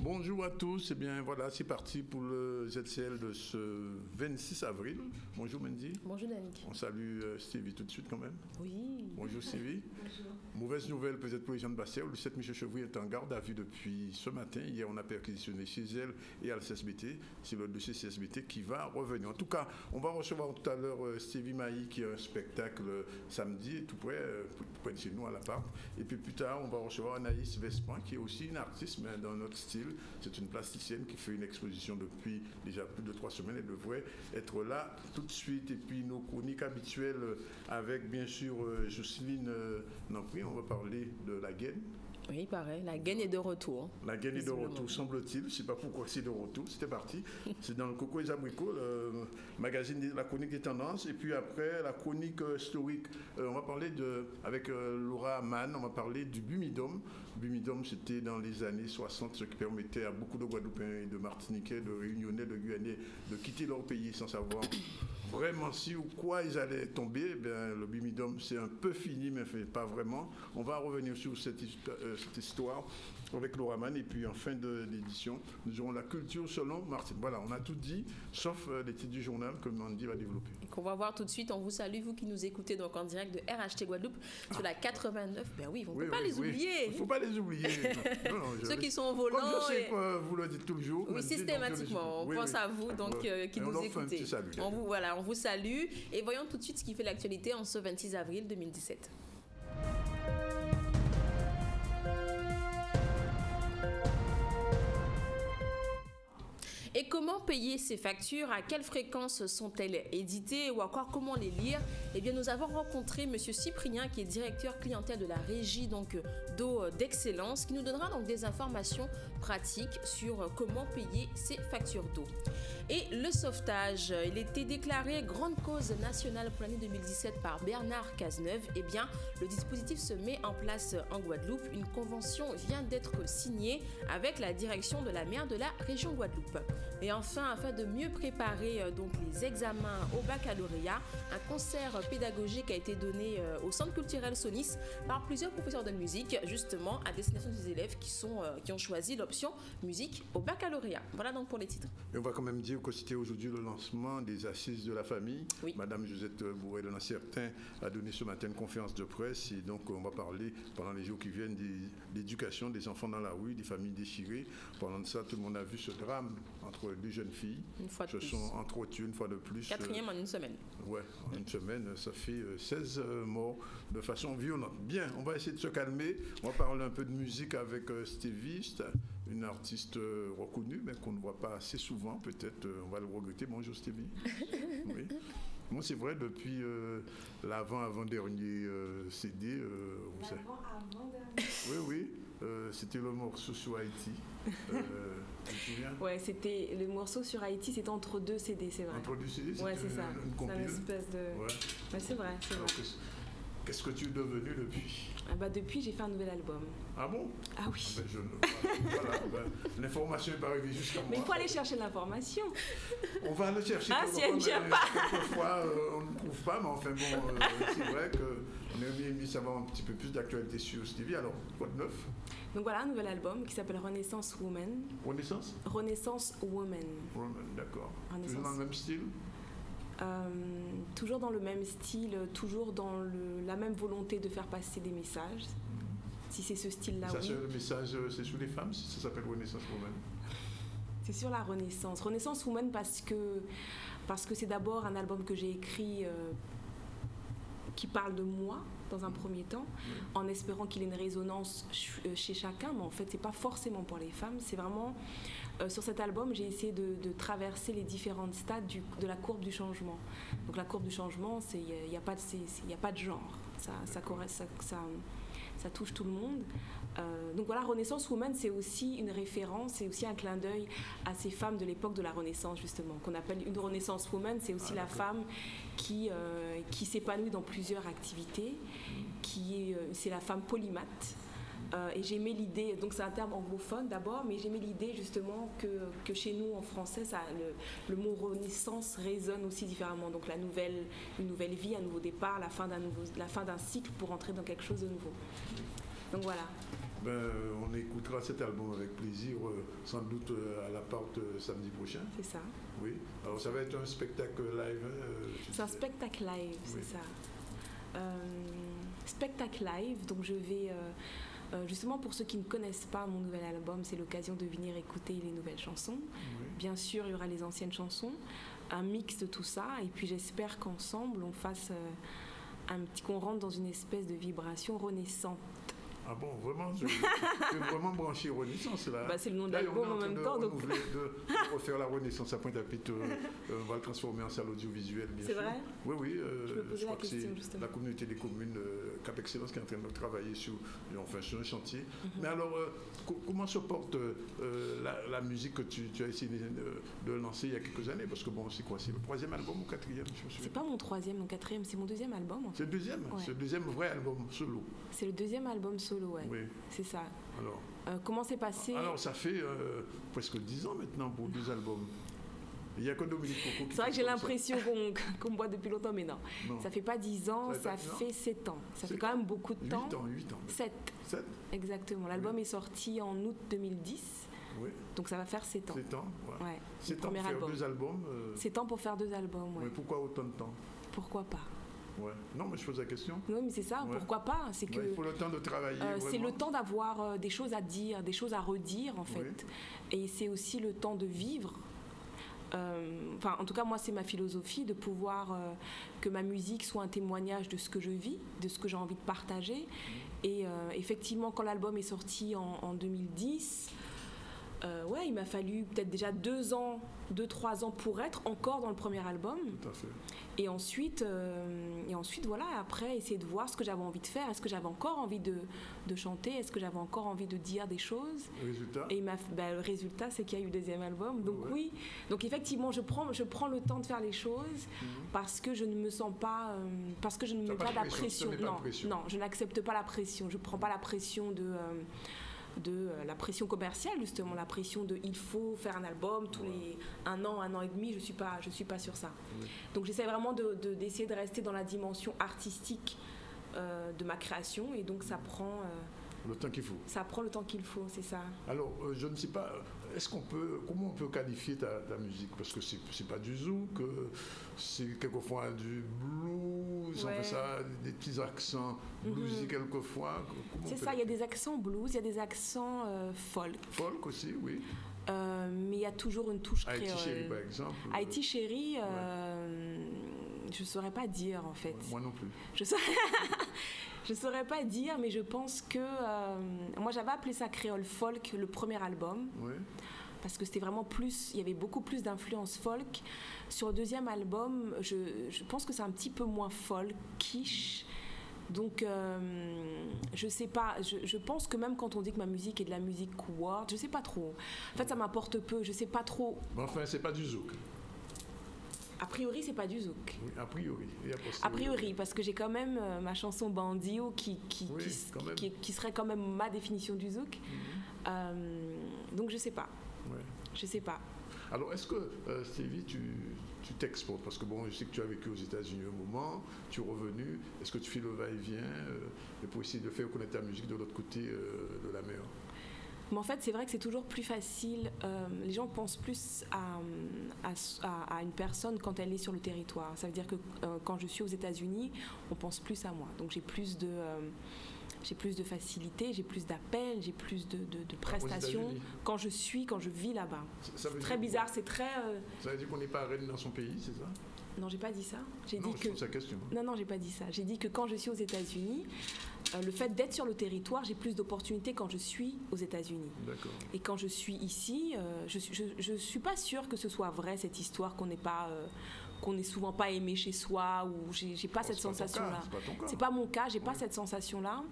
Bonjour à tous, et bien voilà, c'est parti pour le ZCL de ce 26 avril. Bonjour Mendy. Bonjour Danick. On salue Stevie tout de suite quand même. Oui. Bonjour Stevie. Bonjour. Mauvaise nouvelle peut-être pour les gens de Bastia. Le 7 Michel Chevry est en garde à vue depuis ce matin. Hier, on a perquisitionné chez elle et à la CSBT. C'est le dossier CSBT qui va revenir. En tout cas, on va recevoir tout à l'heure Stevie Maï qui a un spectacle samedi, tout près de chez nous à l'appart. Et puis plus tard, on va recevoir Anaïs Vespan qui est aussi une artiste, mais dans notre style. C'est une plasticienne qui fait une exposition depuis déjà plus de 3 semaines. Elle devrait être là tout de suite. Et puis nos chroniques habituelles avec bien sûr Jocelyne Nampri. On va parler de la gaine. Oui, pareil. La gaine est de retour. La gaine est de retour, semble-t-il. Je ne sais pas pourquoi c'est de retour. C'était parti. C'est dans le Coco et les Abricots, le magazine, la chronique des tendances. Et puis après, la chronique historique. On va parler avec Laura Mann, on va parler du Bumidum. Bumidum, c'était dans les années 60, ce qui permettait à beaucoup de Guadeloupéens et de Martiniquais, de Réunionnais, de Guyanais de quitter leur pays sans savoir vraiment si ou quoi ils allaient tomber. Eh bien, le Bumidum, c'est un peu fini, mais pas vraiment. On va revenir sur cette histoire avec Laura Mann. Et puis en fin de l'édition, nous aurons la culture selon Martine. Voilà, on a tout dit, sauf les titres du journal que Mandy va développer. Et qu'on va voir tout de suite. On vous salue, vous qui nous écoutez donc en direct de RHT Guadeloupe sur la 89. Ben oui, on ne peut pas les oublier. Il ne faut pas les oublier. Non, ceux qui sont au volant. Comme je sais que vous le dites toujours. Oui, systématiquement. On pense à vous donc, qui nous écoutez. On vous salue. Et voyons tout de suite ce qui fait l'actualité en ce 26 avril 2017. Et comment payer ces factures? À quelle fréquence sont-elles éditées? Ou encore comment les lire? Eh bien, nous avons rencontré M. Cyprien, qui est directeur clientèle de la régie d'eau d'excellence, qui nous donnera donc des informations pratiques sur comment payer ces factures d'eau. Et le sauvetage, il était déclaré grande cause nationale pour l'année 2017 par Bernard Cazeneuve. Eh bien, le dispositif se met en place en Guadeloupe. Une convention vient d'être signée avec la direction de la maire de la région Guadeloupe. Et enfin, afin de mieux préparer donc les examens au baccalauréat, un concert pédagogique a été donné au Centre culturel Sonis par plusieurs professeurs de musique, justement à destination des élèves qui ont choisi l'option musique au baccalauréat. Voilà donc pour les titres. Et on va quand même dire que c'était aujourd'hui le lancement des assises de la famille. Oui. Madame Josette Bourré de Certain a donné ce matin une conférence de presse et donc on va parler pendant les jours qui viennent de l'éducation des enfants dans la rue, des familles déchirées. Pendant de ça, tout le monde a vu ce drame entre deux jeunes filles. Une fois de plus. Se sont entretuées une fois de plus. 4e en une semaine. Ouais, en une semaine, ça fait 16 morts de façon violente. Bien, on va essayer de se calmer. On va parler un peu de musique avec Stevie, une artiste reconnue, mais qu'on ne voit pas assez souvent. Peut-être, on va le regretter. Bonjour Stevie. Oui. Moi, c'est vrai, depuis l'avant-dernier CD. L'avant-avant-dernier. Oui. C'était le morceau sur Haïti. Tu te souviens? Ouais, c'était le morceau sur Haïti, c'était entre 2 CD, c'est vrai. Entre 2 CD, ouais, c'est ça. C'est une espèce de. Ouais. Ouais, c'est vrai. Alors, qu'est-ce que tu es devenu depuis? Depuis, j'ai fait un nouvel album. Ah bon? Ah oui. L'information n'est pas arrivée jusqu'à moi. Mais il faut aller chercher l'information. On va le chercher. Ah, si elle ne vient pas. Quelquefois, on ne trouve pas, mais enfin bon, c'est vrai qu'on a aimé savoir un petit peu plus d'actualité sur Stevie. Alors, quoi de neuf? Donc voilà, un nouvel album qui s'appelle Renaissance Woman. Renaissance? Renaissance Woman. Woman, d'accord. Renaissance. Toujours dans le même style? Toujours dans le même style, toujours dans la même volonté de faire passer des messages. Si c'est ce style-là, oui. Le message, c'est sur les femmes, si ça s'appelle Renaissance Woman? C'est sur la Renaissance. Renaissance Woman parce que c'est d'abord un album que j'ai écrit qui parle de moi dans un premier temps, en espérant qu'il ait une résonance chez chacun, mais en fait, c'est pas forcément pour les femmes. C'est vraiment sur cet album, j'ai essayé de traverser les différentes stades de la courbe du changement. Donc la courbe du changement, il n'y a pas de genre. Ça touche tout le monde. Donc voilà, Renaissance Woman, c'est aussi une référence, c'est aussi un clin d'œil à ces femmes de l'époque de la Renaissance, justement, qu'on appelle une Renaissance Woman. C'est aussi la femme qui s'épanouit dans plusieurs activités, c'est la femme polymathe. Et j'aimais l'idée, donc c'est un terme anglophone d'abord, mais j'aimais l'idée justement que chez nous en français, le mot renaissance résonne aussi différemment. Donc une nouvelle vie, un nouveau départ, la fin d'un cycle pour entrer dans quelque chose de nouveau. Donc voilà. On écoutera cet album avec plaisir, sans doute à l'appart samedi prochain. C'est ça. Oui. Alors ça va être un spectacle live. C'est un spectacle live, c'est ça. Spectacle live, donc je vais... justement, pour ceux qui ne connaissent pas mon nouvel album, c'est l'occasion de venir écouter les nouvelles chansons. Oui. Bien sûr, il y aura les anciennes chansons, un mix de tout ça, et puis j'espère qu'ensemble, on fasse qu'on rentre dans une espèce de vibration renaissante. Ah bon, vraiment, je suis vraiment branché Renaissance là. C'est le nom de l'album en même temps. Donc... de refaire la Renaissance à Pointe-à-Pitre, on va le transformer en salle audiovisuelle, bien sûr. C'est vrai? Oui. Je me posais la question, justement. La communauté des communes Cap Excellence qui est en train de travailler sur un chantier. Mais alors, comment se porte la musique que tu as essayé de lancer il y a quelques années? Parce que bon, c'est quoi? C'est le 3e album ou 4e? C'est pas mon 3e, mon 4e, c'est mon 2e album. En fait. C'est le 2e? Ouais. C'est le 2e vrai album solo? C'est le 2e album solo, ouais. Oui. C'est ça. Alors, comment c'est passé? Alors, ça fait presque 10 ans maintenant pour 2 albums. Il n'y a que Dominique Coco qui... C'est vrai que j'ai l'impression qu'on me voit depuis longtemps, mais non. Ça ne fait pas 10 ans, ça fait 7 ans. Ça fait quand même beaucoup de temps. 8 ans. 7. Exactement. L'album est sorti en août 2010. Oui. Donc ça va faire 7 ans. 7 ans, ouais. 7 ans pour faire 2 albums. 7 ans pour faire 2 albums, ouais. Mais pourquoi autant de temps? Pourquoi pas? Ouais. Non, mais je pose la question. Non, mais c'est ça, pourquoi pas? C'est que il faut le temps de travailler. C'est le temps d'avoir des choses à dire, des choses à redire, en fait. Et c'est aussi le temps de vivre. En tout cas, moi, c'est ma philosophie de pouvoir que ma musique soit un témoignage de ce que je vis, de ce que j'ai envie de partager. Et effectivement, quand l'album est sorti en 2010, il m'a fallu peut-être déjà 2-3 ans pour être encore dans le premier album. Tout à fait. Et ensuite, voilà, après, essayer de voir ce que j'avais envie de faire. Est-ce que j'avais encore envie de chanter? Est-ce que j'avais encore envie de dire des choses? Le résultat? Et le résultat, c'est qu'il y a eu le 2e album. Donc oui, donc effectivement, je prends le temps de faire les choses parce que je ne me sens pas... parce que je ne me mets pas de la pression. Non, je n'accepte pas la pression. Je ne prends pas la pression de la pression commerciale, justement, la pression de il faut faire un album tous les 1 an et demi, je suis pas sur ça. Donc j'essaie vraiment d'essayer de rester dans la dimension artistique de ma création, et donc ça prend le temps qu'il faut. Ça prend le temps qu'il faut, c'est ça. Alors, je ne sais pas, comment on peut qualifier ta musique? Parce que c'est pas du zouk, c'est quelquefois du blues, on fait ça, des petits accents bluesy quelquefois. C'est ça, il y a des accents blues, il y a des accents folk. Folk aussi, oui. Mais il y a toujours une touche créole. Haïti Chérie, par exemple. Haïti Chérie, je ne saurais pas dire, en fait. Moi non plus. Je saurais pas dire, mais je pense que... moi, j'avais appelé ça créole folk, le premier album. Oui. Parce que c'était vraiment plus... Il y avait beaucoup plus d'influence folk. Sur le 2e album, je pense que c'est un petit peu moins folkish. Donc, je sais pas. Je pense que même quand on dit que ma musique est de la musique world, je sais pas trop. En fait, ça m'importe peu. Je sais pas trop. Mais enfin, c'est pas du zouk. A priori, c'est pas du zouk. Oui, a priori. A priori, parce que j'ai quand même ma chanson Bandio qui serait quand même ma définition du zouk. Donc je sais pas. Ouais. Je sais pas. Alors, est-ce que, Stevie, tu t'exportes? Parce que bon, je sais que tu as vécu aux États-Unis un moment, tu es revenu. Est-ce que tu fais le va-et-vient pour essayer de faire connaître ta musique de l'autre côté de la mer? Mais en fait, c'est vrai que c'est toujours plus facile. Les gens pensent plus à une personne quand elle est sur le territoire. Ça veut dire que quand je suis aux États-Unis, on pense plus à moi. Donc j'ai plus de facilité, j'ai plus d'appels, j'ai plus de prestations quand je vis là-bas. C'est très bizarre, c'est très... Ça veut dire qu'on n'est pas reine dans son pays, c'est ça? Non, j'ai pas dit ça. Je pose la question. Non, j'ai pas dit ça. J'ai dit que quand je suis aux États-Unis, le fait d'être sur le territoire, j'ai plus d'opportunités quand je suis aux États-Unis. D'accord. Et quand je suis ici, je suis pas sûre que ce soit vrai, cette histoire qu'on n'est souvent pas aimé chez soi, ou j'ai pas cette sensation-là. C'est pas mon cas, j'ai pas cette sensation-là.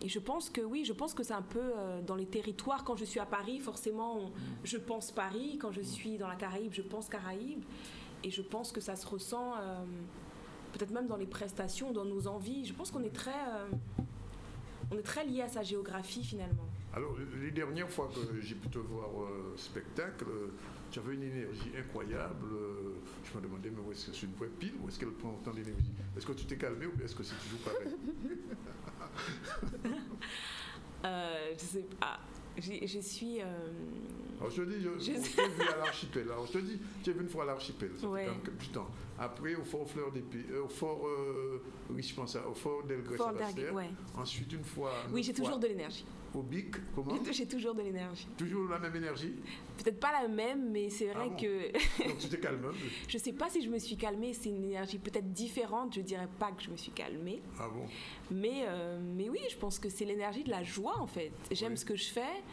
Et je pense que c'est un peu dans les territoires. Quand je suis à Paris, forcément, je pense Paris. Quand je suis dans la Caraïbe, je pense Caraïbe. Et je pense que ça se ressent peut-être même dans les prestations, dans nos envies. Je pense qu'on est très lié à sa géographie, finalement. Alors, les dernières fois que j'ai pu te voir spectacle, tu avais une énergie incroyable. Je me demandais, mais est-ce que c'est une vraie pile ou est-ce qu'elle prend autant d'énergie? Est-ce que tu t'es calmé ou est-ce que c'est toujours pareil? Je sais pas. Je suis. Alors je te dis, je t'ai vu à l'archipel. Alors je te dis, tu es venu une fois à l'archipel, ça fait quand même du temps. Après, au fort Fleur d'Épée, au fort je pense au fort d'Elgrès-Sabastère. Ouais. Ensuite, une fois. Oui, j'ai toujours de l'énergie. Au BIC, comment? J'ai toujours de l'énergie. Toujours la même énergie? Peut-être pas la même, mais c'est vrai que. Donc tu t'es calmée un peu? Je sais pas si je me suis calmée, c'est une énergie peut-être différente. Je dirais pas que je me suis calmée. Ah bon? Mais oui, je pense que c'est l'énergie de la joie en fait. J'aime ce que je fais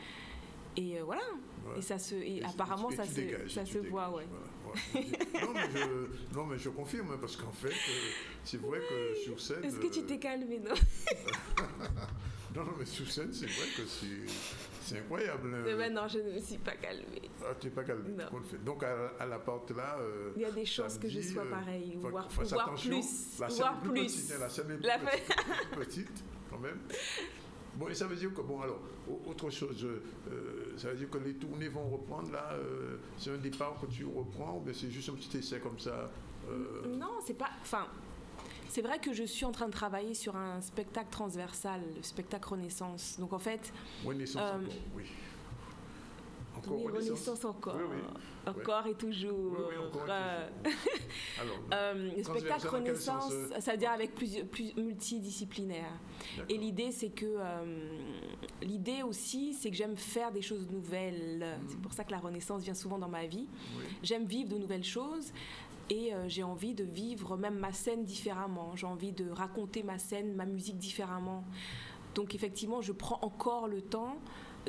et voilà. Ouais. Et apparemment ça se voit, ouais. Voilà. Non mais je confirme parce qu'en fait c'est vrai que sur scène. Est-ce que tu t'es calmé, non? Non, mais sur scène, c'est vrai que c'est incroyable. Non, je ne me suis pas calmée. Ah, tu n'es pas calmée. Non. Donc, à la porte là. Il y a des chances que je sois pareille, voire plus. La scène est plus petite. La scène est plus petite, quand même. Bon, et ça veut dire que, bon, alors, autre chose, ça veut dire que les tournées vont reprendre là. C'est un départ que tu reprends ou bien c'est juste un petit essai comme ça? Non, c'est pas. Enfin. C'est vrai que je suis en train de travailler sur un spectacle transversal, le spectacle Renaissance. Donc en fait... Renaissance encore, oui. Encore oui, Renaissance encore. Oui. Encore et toujours. Oui, encore et toujours. Alors, le spectacle Renaissance, ça veut dire avec plus multidisciplinaire. Et l'idée, c'est que... l'idée aussi, c'est que j'aime faire des choses nouvelles. C'est pour ça que la Renaissance vient souvent dans ma vie. Oui. J'aime vivre de nouvelles choses. Et j'ai envie de vivre même ma scène différemment. J'ai envie de raconter ma scène, ma musique différemment. Donc effectivement, je prends encore le temps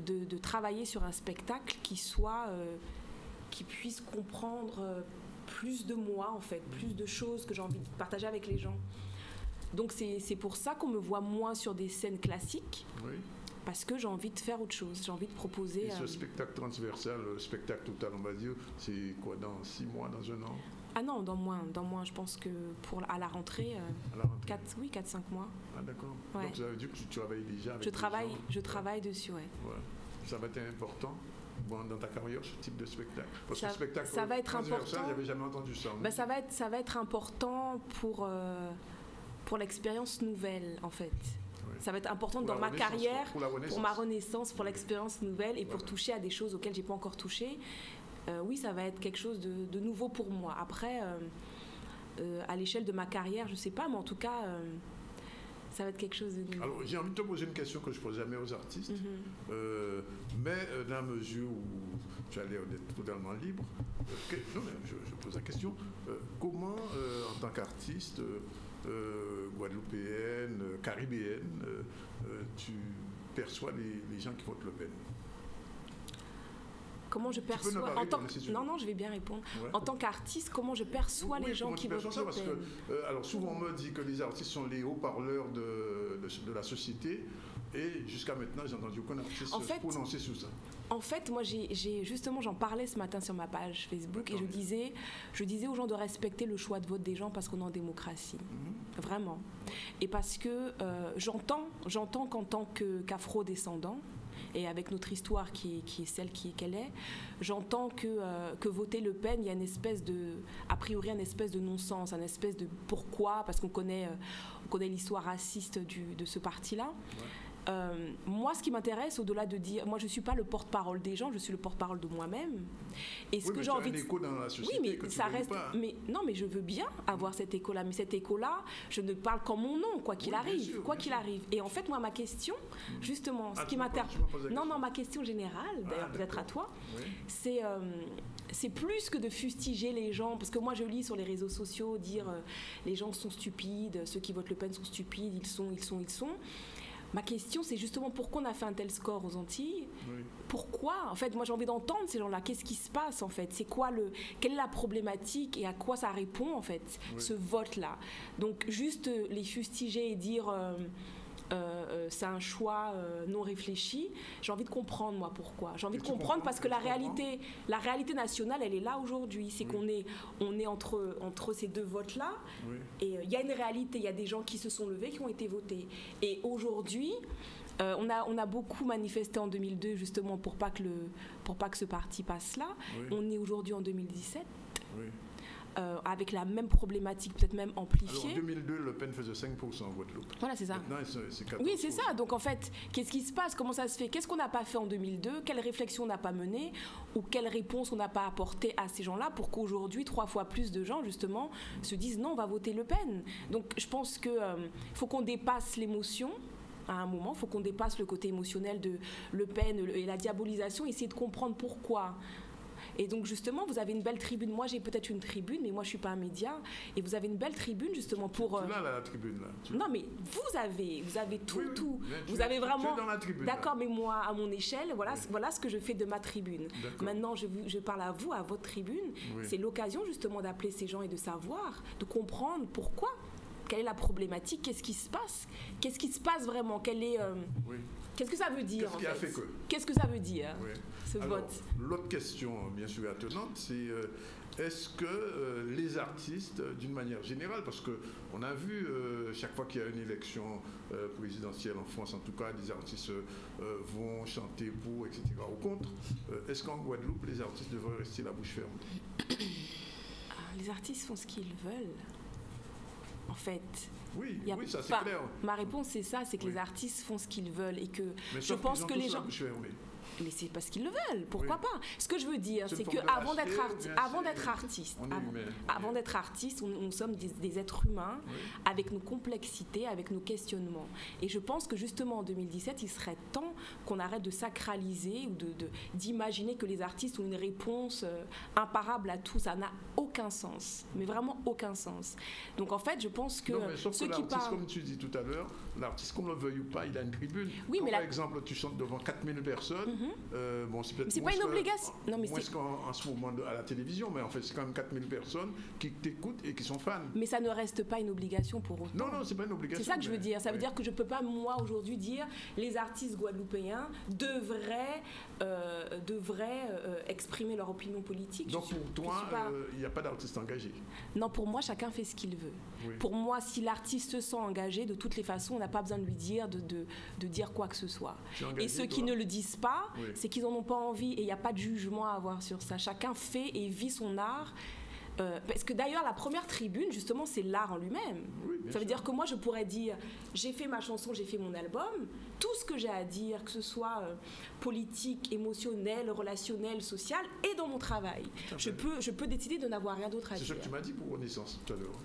de travailler sur un spectacle qui puisse comprendre plus de moi en fait, plus de choses que j'ai envie de partager avec les gens. Donc c'est pour ça qu'on me voit moins sur des scènes classiques. Oui. Parce que j'ai envie de faire autre chose, j'ai envie de proposer... Et ce spectacle transversal, le spectacle total, on va dire, c'est quoi, dans 6 mois, dans 1 an? Ah non, dans moins, je pense que à la rentrée, 4-5 mois. Ah d'accord. Ouais. Donc ça veut dire que tu travailles déjà avec Je travaille dessus, ouais. Ça va être important dans ta carrière, ce type de spectacle? Parce que le spectacle ça va être important. J'avais jamais entendu ça. Ça va être important pour l'expérience nouvelle, en fait. Oui. Ça va être important dans ma carrière, pour ma renaissance, pour l'expérience nouvelle et pour toucher à des choses auxquelles je n'ai pas encore touché. Oui, ça va être quelque chose de nouveau pour moi. Après, à l'échelle de ma carrière, je ne sais pas, mais en tout cas, ça va être quelque chose de nouveau. Alors, j'ai envie de te poser une question que je ne pose jamais aux artistes, mais dans la mesure où tu as l'air d'être totalement libre, non, mais je pose la question, comment, en tant qu'artiste, guadeloupéenne, caribéenne, tu perçois les gens qui votent Le Pen? Comment je perçois Non, je vais bien répondre. Ouais. En tant qu'artiste, comment je perçois les gens qui votent Le Pen? Alors souvent on me dit que les artistes sont les haut-parleurs de la société, et jusqu'à maintenant j'ai entendu aucun artiste se prononcer sur ça. En fait, moi justement j'en parlais ce matin sur ma page Facebook et je disais aux gens de respecter le choix de vote des gens parce qu'on est en démocratie, vraiment. Et parce que j'entends qu'en tant qu'afro-descendant, et avec notre histoire qui est celle qu'elle est, j'entends que voter Le Pen, il y a a priori une espèce de non-sens, une espèce de pourquoi, parce qu'on connaît l'histoire raciste de ce parti-là. Ouais. Moi, ce qui m'intéresse, au-delà de dire, moi, je suis pas le porte-parole des gens, je suis le porte-parole de moi-même. Et ce que j'ai envie de... un écho dans la société. Oui, mais ça reste. Pas. Mais non, mais je veux bien avoir cet écho-là. Mais cet écho-là, je ne parle qu'en mon nom, quoi qu'il arrive, quoi qu'il arrive. Et en fait, moi, ma question, justement, ce qui m'interpelle. Non, ma question générale, d'ailleurs, peut-être à toi, c'est plus que de fustiger les gens, parce que moi, je lis sur les réseaux sociaux dire les gens sont stupides, ceux qui votent Le Pen sont stupides, ils sont. Ma question, c'est justement pourquoi on a fait un tel score aux Antilles. Oui. Pourquoi? En fait, moi, j'ai envie d'entendre ces gens-là. Qu'est-ce qui se passe, en fait? Quelle est la problématique et à quoi ça répond, en fait, ce vote-là? Donc, juste les fustiger et dire c'est un choix non réfléchi, j'ai envie de comprendre, moi, pourquoi. J'ai envie de comprendre parce que la réalité nationale, elle est là aujourd'hui. C'est qu'on est entre ces deux votes-là. Oui. Et il y a une réalité, il y a des gens qui se sont levés, qui ont été votés. Et aujourd'hui, on a beaucoup manifesté en 2002, justement, pour pas que ce parti passe là. Oui. On est aujourd'hui en 2017. Oui. avec la même problématique, peut-être même amplifiée. Alors, en 2002, Le Pen faisait 5% en Guadeloupe. Voilà, c'est ça. Maintenant, c'est 14%. Oui, c'est ça. Donc en fait, qu'est-ce qui se passe? Comment ça se fait? Qu'est-ce qu'on n'a pas fait en 2002? Quelle réflexion on n'a pas menée? Ou quelle réponse on n'a pas apportée à ces gens-là pour qu'aujourd'hui, 3 fois plus de gens, justement, se disent non, on va voter Le Pen. Donc je pense qu'il faut qu'on dépasse l'émotion. À un moment, il faut qu'on dépasse le côté émotionnel de Le Pen et la diabolisation, essayer de comprendre pourquoi. Et donc justement, vous avez une belle tribune. Moi, j'ai peut-être une tribune, mais moi, je ne suis pas un média. Et vous avez une belle tribune justement pour... Tu l'as, la tribune, là. Non, mais vous avez tout, Oui, tout. Tu Vous avez vraiment... es dans la tribune. D'accord, mais moi, à mon échelle, voilà ce que je fais de ma tribune. D'accord. Maintenant, je parle à vous, à votre tribune. Oui. C'est l'occasion justement d'appeler ces gens et de savoir, de comprendre pourquoi. Quelle est la problématique? Qu'est-ce qui se passe? Qu'est-ce qui se passe vraiment? Oui. Qu'est-ce que ça veut dire? Qu'est-ce qui a fait que? Qu'est-ce que ça veut dire, Oui. ce Alors, vote? l'autre question, bien sûr, attenante, c'est est-ce que les artistes, d'une manière générale, parce qu'on a vu chaque fois qu'il y a une élection présidentielle en France, en tout cas, des artistes vont chanter pour, etc., ou contre, est-ce qu'en Guadeloupe, les artistes devraient rester la bouche ferme? Les artistes font ce qu'ils veulent. En fait, oui, ça c'est clair. Ma réponse c'est ça, c'est que les artistes font ce qu'ils veulent et que mais je pense que les gens... Mais c'est parce qu'ils le veulent, pourquoi pas? Ce que je veux dire, c'est qu'avant d'être artiste, on sommes des êtres humains avec nos complexités, avec nos questionnements. Et je pense que justement en 2017, il serait temps qu'on arrête de sacraliser ou d'imaginer que les artistes ont une réponse imparable à tout. Ça n'a aucun sens, mais vraiment aucun sens. Donc en fait, je pense que ceux qui parlent... Comme tu dis tout à l'heure, l'artiste, qu'on le veuille ou pas, il a une tribune. Oui, mais par exemple, tu chantes devant 4000 personnes, c'est pas une obligation. Non, mais moins qu'en ce moment à la télévision, mais en fait, c'est quand même 4000 personnes qui t'écoutent et qui sont fans. Mais ça ne reste pas une obligation pour autant. Non, c'est pas une obligation. C'est ça que je veux dire. Ça veut dire que je peux pas, moi, aujourd'hui, dire les artistes guadeloupéens devraient exprimer leur opinion politique. Donc pour toi, il n'y a pas d'artiste engagé? Non, pour moi, chacun fait ce qu'il veut. Oui. Pour moi, si l'artiste se sent engagé, de toutes les façons, on n'a pas besoin de lui dire de dire quoi que ce soit. Engagé, et ceux qui ne le disent pas, c'est qu'ils n'en ont pas envie et il n'y a pas de jugement à avoir sur ça. Chacun fait et vit son art. Parce que d'ailleurs, la première tribune, justement, c'est l'art en lui-même. Oui, ça veut dire que moi, je pourrais dire, j'ai fait ma chanson, j'ai fait mon album, tout ce que j'ai à dire, que ce soit politique, émotionnel, relationnel, social, et dans mon travail. Je peux décider de n'avoir rien d'autre à dire. C'est ce que tu m'as dit pour Renaissance tout à l'heure.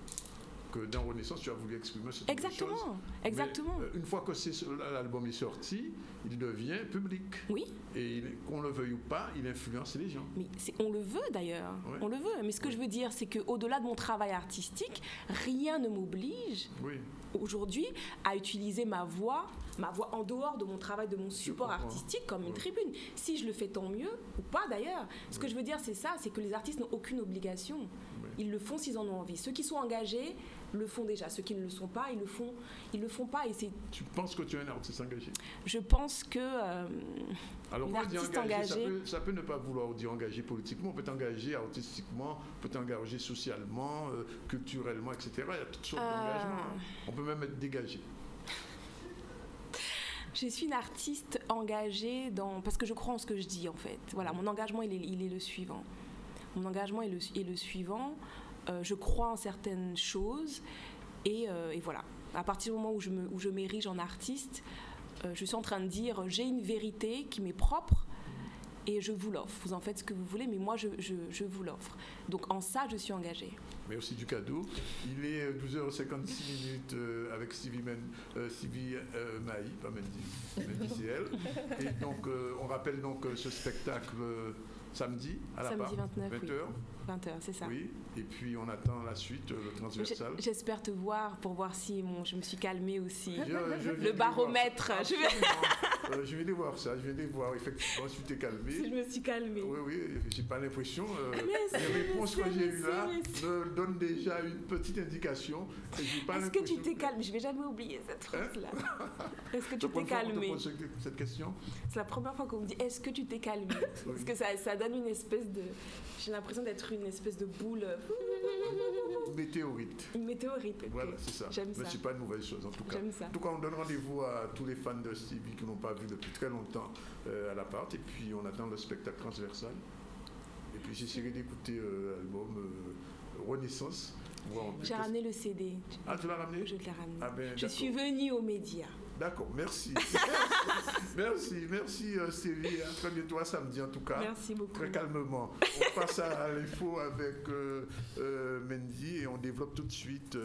Que dans Renaissance, tu as voulu exprimer cette Exactement, chose. Exactement. Mais, une fois que l'album est sorti, il devient public. Oui. Et qu'on le veuille ou pas, il influence les gens. Mais on le veut d'ailleurs. Oui. On le veut. Mais ce que je veux dire, c'est qu'au-delà de mon travail artistique, rien ne m'oblige aujourd'hui à utiliser ma voix en dehors de mon travail, de mon support artistique comme une tribune. Si je le fais, tant mieux, ou pas d'ailleurs. Ce que je veux dire, c'est ça, c'est que les artistes n'ont aucune obligation. Ils le font s'ils en ont envie. Ceux qui sont engagés le font déjà. Ceux qui ne le sont pas, ils le font pas. Et c'est... Tu penses que tu es un artiste engagé? Je pense que alors, artiste engagé, ça peut ne pas vouloir dire engagé politiquement. On peut t'engager artistiquement, on peut t'engager socialement, culturellement, etc. Il y a toutes sortes d'engagements. On peut même être dégagé. Je suis une artiste engagée parce que je crois en ce que je dis en fait. Voilà, mon engagement il est le suivant. Mon engagement est le suivant. Je crois en certaines choses et voilà. À partir du moment où je m'érige en artiste, je suis en train de dire j'ai une vérité qui m'est propre et je vous l'offre. Vous en faites ce que vous voulez, mais moi je vous l'offre. Donc en ça, je suis engagée. Mais aussi du cadeau. Il est 12h56 avec Sylvie Maï, pas Mendy, c'est elle. Et donc on rappelle donc ce spectacle samedi à la part, 29, 20h. Oui. 20h, c'est ça. Oui, et puis on attend la suite, le transversal. J'espère te voir pour voir si je me suis calmée aussi. Le baromètre. Je vais aller voir ça, je vais aller voir effectivement si tu t'es calmée. Si je me suis calmée. Oui, j'ai pas l'impression. Les réponses que j'ai eues là me donnent déjà une petite indication. Est-ce que tu t'es calmée? Je vais jamais oublier cette phrase-là. Est-ce que tu t'es calmée? Cette question. C'est la première fois qu'on me dit est-ce que tu t'es calmée? Parce que ça donne une espèce de... J'ai l'impression d'être une espèce de boule. Météorite. Une météorite. Okay. Voilà, c'est ça. J'aime ça. Mais c'est pas une mauvaise chose en tout cas. J'aime ça. En tout cas, on donne rendez-vous à tous les fans de Stevie qui n'ont pas vu depuis très longtemps à l'appart. Et puis on attend le spectacle transversal. Et puis j'essaierai d'écouter l'album Renaissance. Bon, j'ai ramené le CD. Ah, tu l'as ramené? Je l'ai ramené. Ah ben, je suis venue aux médias. D'accord, merci. merci Sylvie. À très bientôt, à samedi en tout cas. Merci beaucoup. Très calmement. On passe à l'info avec Mendy et on développe tout de suite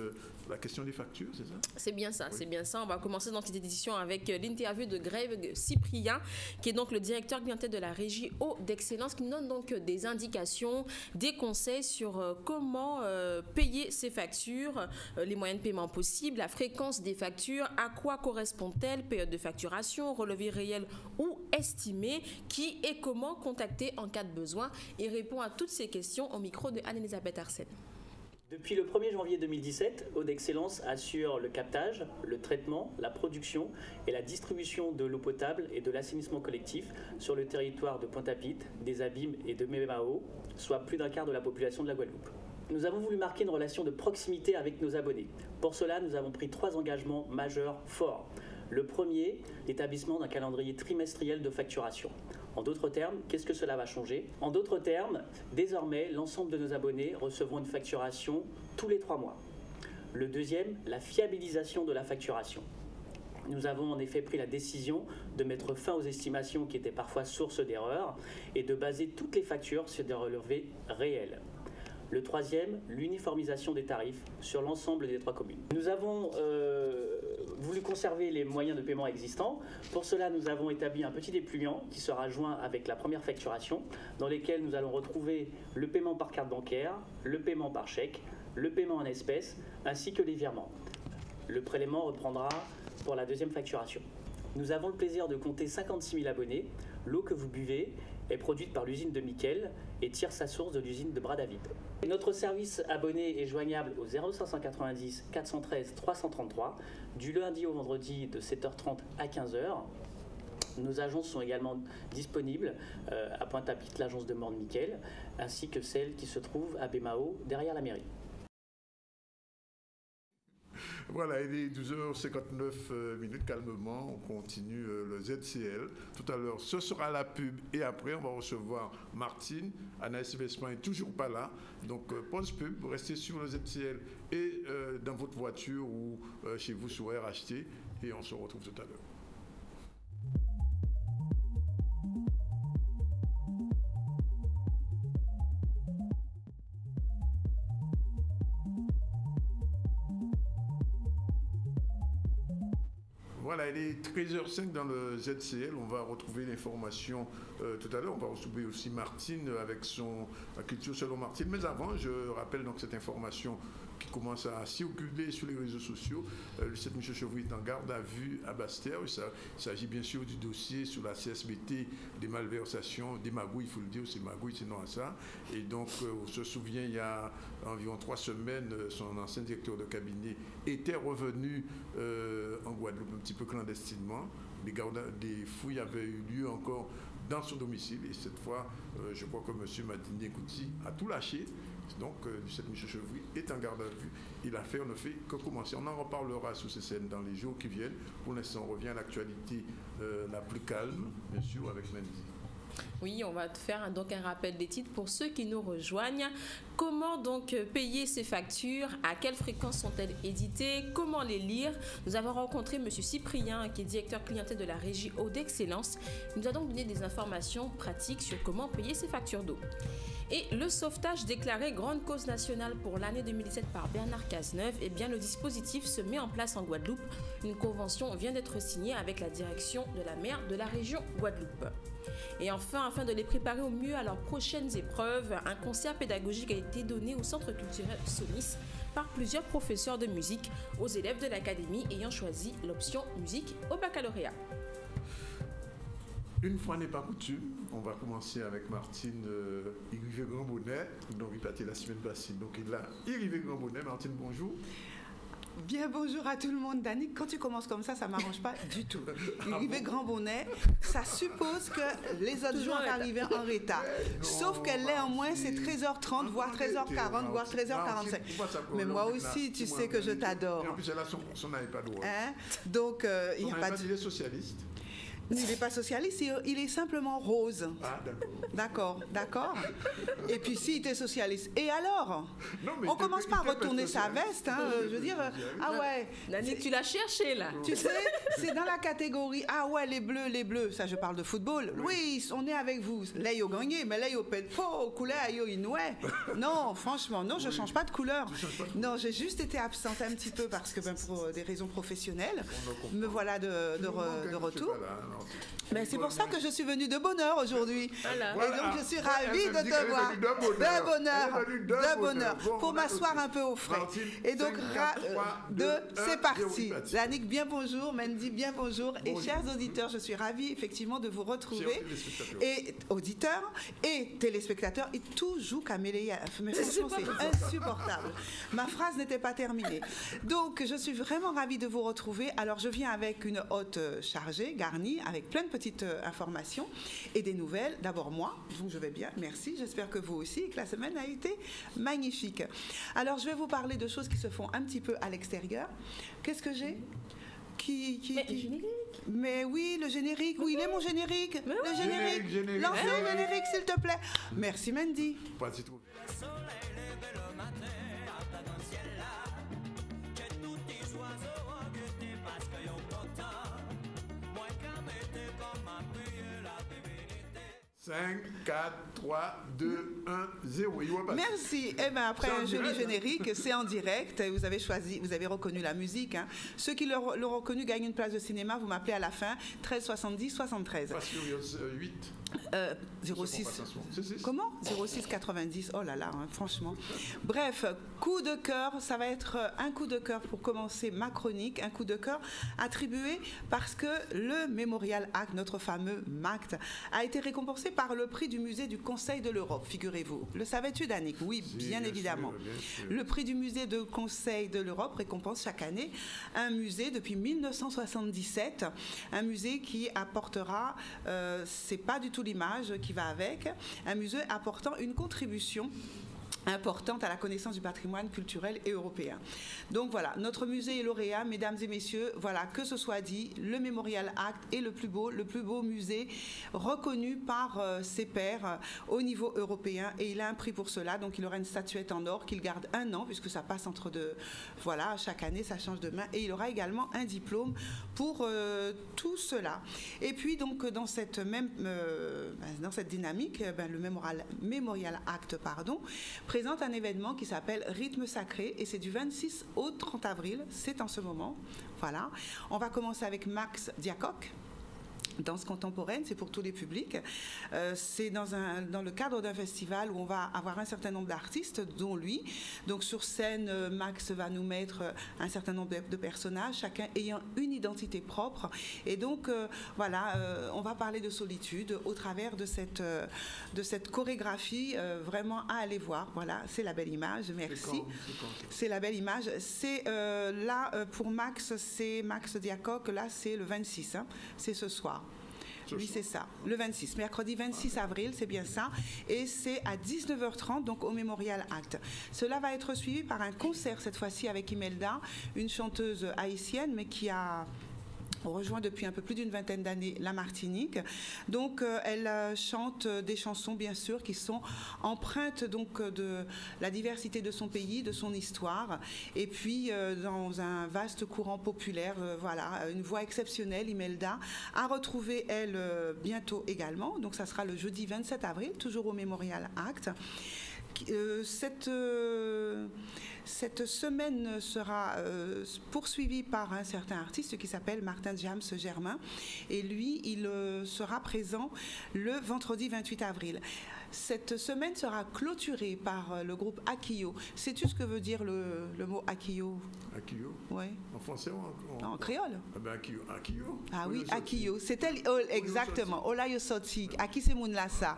la question des factures, c'est ça? C'est bien ça, oui. C'est bien ça. On va commencer dans cette édition avec l'interview de Greg Cyprien, qui est donc le directeur clientèle de la régie Eau d'Excellence, qui nous donne donc des indications, des conseils sur comment payer ses factures, les moyens de paiement possibles, la fréquence des factures, à quoi correspond-elle, période de facturation, relevé réel ou estimé, qui et comment contacter en cas de besoin. Il répond à toutes ces questions au micro de Anne-Elisabeth Arsène. Depuis le 1er janvier 2017, Eau d'Excellence assure le captage, le traitement, la production et la distribution de l'eau potable et de l'assainissement collectif sur le territoire de Pointe-à-Pitre, des Abîmes et de Mémao, soit plus d'un quart de la population de la Guadeloupe. Nous avons voulu marquer une relation de proximité avec nos abonnés. Pour cela, nous avons pris 3 engagements majeurs forts. Le premier, l'établissement d'un calendrier trimestriel de facturation. En d'autres termes, qu'est-ce que cela va changer? En d'autres termes, désormais, l'ensemble de nos abonnés recevront une facturation tous les 3 mois. Le deuxième, la fiabilisation de la facturation. Nous avons en effet pris la décision de mettre fin aux estimations qui étaient parfois source d'erreurs et de baser toutes les factures sur des relevés réels. Le troisième, l'uniformisation des tarifs sur l'ensemble des 3 communes. Nous avons voulu conserver les moyens de paiement existants. Pour cela, nous avons établi un petit dépliant qui sera joint avec la première facturation, dans lesquels nous allons retrouver le paiement par carte bancaire, le paiement par chèque, le paiement en espèces, ainsi que les virements. Le prélèvement reprendra pour la deuxième facturation. Nous avons le plaisir de compter 56 000 abonnés. L'eau que vous buvez est produite par l'usine de Mickel et tire sa source de l'usine de Bras-David. Notre service abonné est joignable au 0590 413 333 du lundi au vendredi de 7h30 à 15h. Nos agences sont également disponibles à Pointe-à-Pitre, l'agence de Morne-Mickel, ainsi que celle qui se trouve à Bémao, derrière la mairie. Voilà, il est 12h59 calmement, on continue le ZCL. Tout à l'heure, ce sera la pub et après, on va recevoir Martine. Anaïs Vespin n'est toujours pas là. Donc, pause pub, restez sur le ZCL et dans votre voiture ou chez vous sur RHT et on se retrouve tout à l'heure. Voilà, il est 13h05 dans le ZCL. On va retrouver l'information tout à l'heure. On va retrouver aussi Martine avec la culture selon Martine. Mais avant, je rappelle donc cette information qui commence à circuler sur les réseaux sociaux. Lucette Michaud-Chevry est en garde à vue à Basse-Terre. Il s'agit bien sûr du dossier sur la CSBT des malversations, des magouilles, il faut le dire, c'est magouilles, c'est non à ça. Et donc, on se souvient, il y a environ 3 semaines, son ancien directeur de cabinet était revenu en Guadeloupe un petit peu clandestinement. Des fouilles avaient eu lieu encore dans son domicile et cette fois, je crois que M. Madini Kouti a tout lâché. Donc, Lucette Michaud-Chevry est en garde à vue. L'affaire ne fait que commencer. On en reparlera sur ces scènes dans les jours qui viennent. Pour l'instant, on revient à l'actualité la plus calme, bien sûr, avec Mendy. Oui, on va faire donc un rappel des titres pour ceux qui nous rejoignent. Comment donc payer ces factures? À quelle fréquence sont-elles éditées? Comment les lire? Nous avons rencontré M. Cyprien, qui est directeur clientèle de la régie Eau d'Excellence. Il nous a donc donné des informations pratiques sur comment payer ces factures d'eau. Et le sauvetage déclaré grande cause nationale pour l'année 2017 par Bernard Cazeneuve, eh bien le dispositif se met en place en Guadeloupe. Une convention vient d'être signée avec la direction de la mer de la région Guadeloupe. Et enfin, afin de les préparer au mieux à leurs prochaines épreuves, un concert pédagogique a été donné au Centre culturel Sonis par plusieurs professeurs de musique aux élèves de l'académie ayant choisi l'option musique au baccalauréat. Une fois n'est pas coutume, on va commencer avec Martine Irivé Grand-Bonnet, donc il était la semaine passée, donc il a Irivé Grand-Bonnet. Martine, bonjour. Bien, bonjour à tout le monde. Danick, quand tu commences comme ça ne m'arrange pas du tout. Irivé Grand-Bonnet, ça suppose que les autres jours sont arrivés en retard. Sauf que là, en moins, c'est 13h30, voire 13h40, voire 13h45. Mais moi aussi, tu sais que je t'adore. Et en plus, elle a son iPad. Donc, il n'y a pas de... Il est socialiste. Il n'est pas socialiste, il est simplement rose. Ah, d'accord. D'accord. Et puis si il était socialiste, et alors? Non, mais on commence pas à il était pas retourner sa socialiste. veste, hein, je veux dire, ah ouais. Danick, tu l'as cherché là. Tu sais, c'est dans la catégorie, ah ouais, les bleus, ça je parle de football. Oui, on est avec vous. Là, ils ont gagné, mais là, ils ont pas de faux, couleur, ils ont inoué. Non, franchement, non, je change pas de couleur. Non, j'ai juste été absente un petit peu parce que, pour des raisons professionnelles, me voilà de retour. Mais c'est pour ça que je suis venue de bonne heure aujourd'hui. Voilà. Et donc, je suis ravie de te voir. De bonheur. Pour m'asseoir un peu au frais. Et donc, c'est parti. Danick, bien bonjour. Mandy, bien bonjour. Et chers auditeurs, je suis ravie effectivement de vous retrouver. Et auditeurs et téléspectateurs, et tout joue caméléa. Mais franchement, c'est insupportable. Ma phrase n'était pas terminée. Donc, je suis vraiment ravie de vous retrouver. Alors, je viens avec une hôte chargée, garnie, avec plein de petites informations et des nouvelles. D'abord, moi, donc je vais bien, merci. J'espère que vous aussi, et que la semaine a été magnifique. Alors, je vais vous parler de choses qui se font un petit peu à l'extérieur. Qu'est-ce que j'ai Mais oui, le générique. Où il est mon générique? Le générique. Lancez le générique, s'il te plaît. Merci, Mandy. Pas du tout. Cinq, 4, 3, 2, 1, 0. Merci. Eh bien, après un joli générique, c'est en direct. Vous avez choisi, vous avez reconnu la musique. Hein. Ceux qui l'ont reconnu gagnent une place de cinéma. Vous m'appelez à la fin. 13 70 73. Fast Furious 8. 06. Comment 06 90. Oh là là, hein, franchement. Bref, coup de cœur. Ça va être un coup de cœur pour commencer ma chronique. Un coup de cœur attribué parce que le Memorial Act, notre fameux MACT, a été récompensé par le prix du musée du Conseil de l'Europe, figurez-vous. Le savais-tu, Danick? Oui, bien évidemment. Sûr. Le prix du musée du Conseil de l'Europe récompense chaque année un musée depuis 1977. Un musée qui apportera, c'est pas du tout l'image qui va avec, un musée apportant une contribution importante à la connaissance du patrimoine culturel et européen. Donc voilà, notre musée est lauréat, mesdames et messieurs, voilà, que ce soit dit, le Memorial Act est le plus beau musée reconnu par ses pairs au niveau européen, et il a un prix pour cela, donc il aura une statuette en or qu'il garde 1 an, puisque ça passe entre deux, voilà, chaque année ça change de main, et il aura également un diplôme pour tout cela. Et puis donc dans cette dynamique, le Memorial Act, présente un événement qui s'appelle Rythme Sacré, et c'est du 26 au 30 avril, c'est en ce moment. Voilà. On va commencer avec Max Diacoque. Danse contemporaine, c'est pour tous les publics. C'est dans le cadre d'un festival où on va avoir un certain nombre d'artistes, dont lui. Donc sur scène, Max va nous mettre un certain nombre de personnages, chacun ayant une identité propre. Et donc, on va parler de solitude au travers de cette chorégraphie vraiment à aller voir. Voilà, c'est la belle image, merci. C'est la belle image. C'est là, pour Max, c'est Max Diacoque, là c'est le 26, hein, c'est ce soir. Oui, c'est ça, le 26, mercredi 26 avril, c'est bien ça, et c'est à 19h30, donc au Memorial Act. Cela va être suivi par un concert, cette fois-ci avec Imelda, une chanteuse haïtienne, mais qui a rejoint depuis un peu plus d'une vingtaine d'années la Martinique. Donc elle chante des chansons bien sûr qui sont empreintes donc de la diversité de son pays, de son histoire, et puis dans un vaste courant populaire. Voilà, une voix exceptionnelle, Imelda, à retrouver elle bientôt également. Donc ça sera le jeudi 27 avril, toujours au Memorial Act. Cette semaine sera poursuivie par un certain artiste qui s'appelle Martin James Germain, et lui, il sera présent le vendredi 28 avril. Cette semaine sera clôturée par le groupe Akio. Sais-tu ce que veut dire le mot Akio? Akio? Oui. En français ou en créole? Ah ben Akio. Ah oui, Akio. C'était exactement. Olayo Sotik. Aki c'est moun lassa.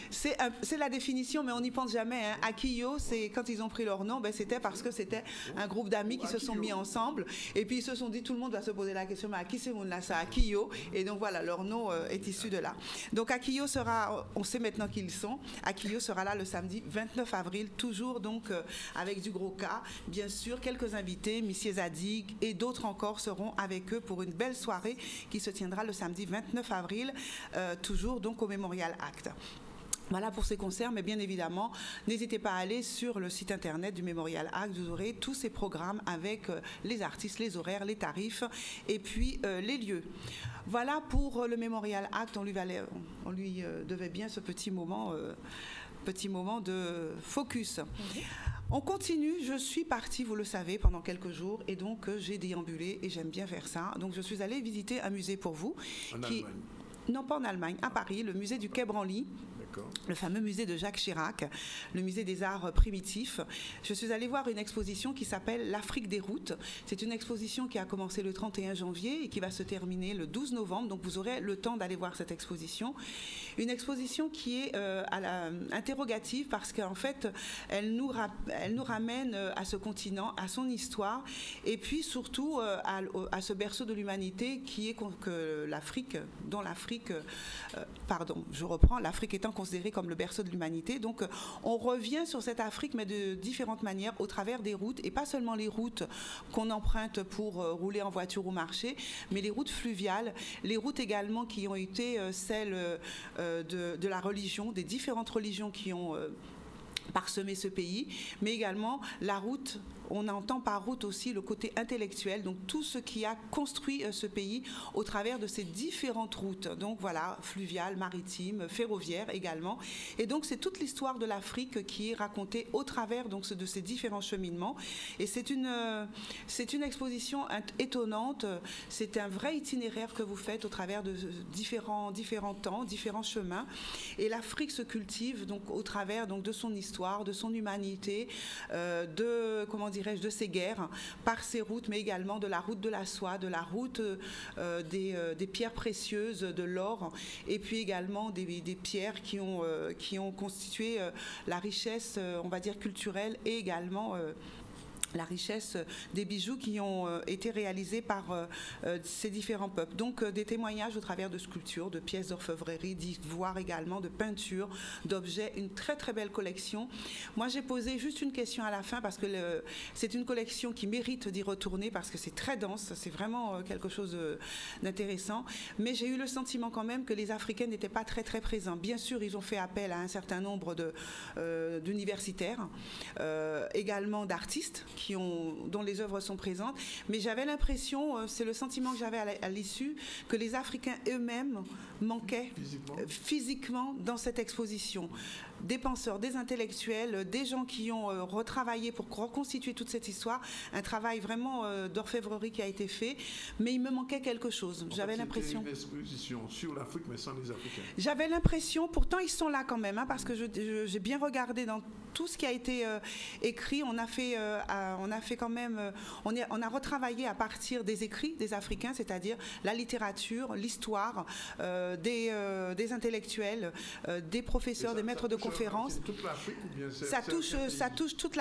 C'est la définition, mais on n'y pense jamais. Hein. Akio, c'est quand ils ont pris leur nom, c'était parce que c'était un groupe d'amis qui se sont mis ensemble, et puis ils se sont dit, tout le monde va se poser la question, mais Aki c'est moun lassa, Akio, et donc voilà, leur nom est issu de là. Donc Akio sera, on sait maintenant qui ils sont. Akio sera là le samedi 29 avril, toujours donc avec du gros cas. Bien sûr, quelques invités, Missier Zadig et d'autres encore seront avec eux pour une belle soirée qui se tiendra le samedi 29 avril, toujours donc au Memorial Act. Voilà pour ces concerts, mais bien évidemment, n'hésitez pas à aller sur le site internet du Memorial Act. Vous aurez tous ces programmes avec les artistes, les horaires, les tarifs et puis les lieux. Voilà pour le Memorial Act. On lui devait bien ce petit moment de focus. On continue, je suis partie, vous le savez, pendant quelques jours et donc j'ai déambulé et j'aime bien faire ça. Donc je suis allée visiter un musée pour vous. Allemagne. Non, pas en Allemagne, à Paris, le musée du Quai Branly. Le fameux musée de Jacques Chirac, le musée des arts primitifs. Je suis allée voir une exposition qui s'appelle l'Afrique des routes. C'est une exposition qui a commencé le 31 janvier et qui va se terminer le 12 novembre. Donc vous aurez le temps d'aller voir cette exposition. Une exposition qui est interrogative parce qu'en fait, elle nous ramène à ce continent, à son histoire et puis surtout à ce berceau de l'humanité qui est que l'Afrique, l'Afrique étant considérée comme le berceau de l'humanité. Donc on revient sur cette Afrique, mais de différentes manières, au travers des routes, et pas seulement les routes qu'on emprunte pour rouler en voiture ou marcher, mais les routes fluviales, les routes également qui ont été celles de la religion, des différentes religions qui ont parsemé ce pays, mais également la route. On entend par route aussi le côté intellectuel, donc tout ce qui a construit ce pays au travers de ces différentes routes. Donc voilà, fluviales, maritimes, ferroviaires également. Et donc c'est toute l'histoire de l'Afrique qui est racontée au travers donc, de ces différents cheminements. Et c'est une exposition étonnante. C'est un vrai itinéraire que vous faites au travers de différents temps, différents chemins. Et l'Afrique se cultive donc au travers donc, de son histoire, de son humanité, de ses guerres, par ces routes, mais également de la route de la soie, de la route des pierres précieuses, de l'or, et puis également des pierres qui ont constitué la richesse, on va dire, culturelle et également la richesse des bijoux qui ont été réalisés par ces différents peuples. Donc des témoignages au travers de sculptures, de pièces d'orfèvrerie, d'ivoire également, de peintures, d'objets, une très très belle collection. Moi j'ai posé juste une question à la fin parce que c'est une collection qui mérite d'y retourner parce que c'est très dense, c'est vraiment quelque chose d'intéressant, mais j'ai eu le sentiment quand même que les Africains n'étaient pas très très présents. Bien sûr, ils ont fait appel à un certain nombre d'universitaires, également d'artistes dont les œuvres sont présentes, mais j'avais l'impression, c'est le sentiment que j'avais à l'issue, que les Africains eux-mêmes manquaient physiquement dans cette exposition. Des penseurs, des intellectuels, des gens qui ont retravaillé pour reconstituer toute cette histoire, un travail vraiment d'orfèvrerie qui a été fait, mais il me manquait quelque chose. J'avais l'impression. Une exposition sur l'Afrique, mais sans les Africains. J'avais l'impression, pourtant ils sont là quand même, hein, parce que j'ai bien regardé dans tout ce qui a été écrit. On a retravaillé à partir des écrits des Africains, c'est-à-dire la littérature, l'histoire, des intellectuels, des professeurs, des maîtres de conférences. Toute l'Afrique ou bien ça touche toute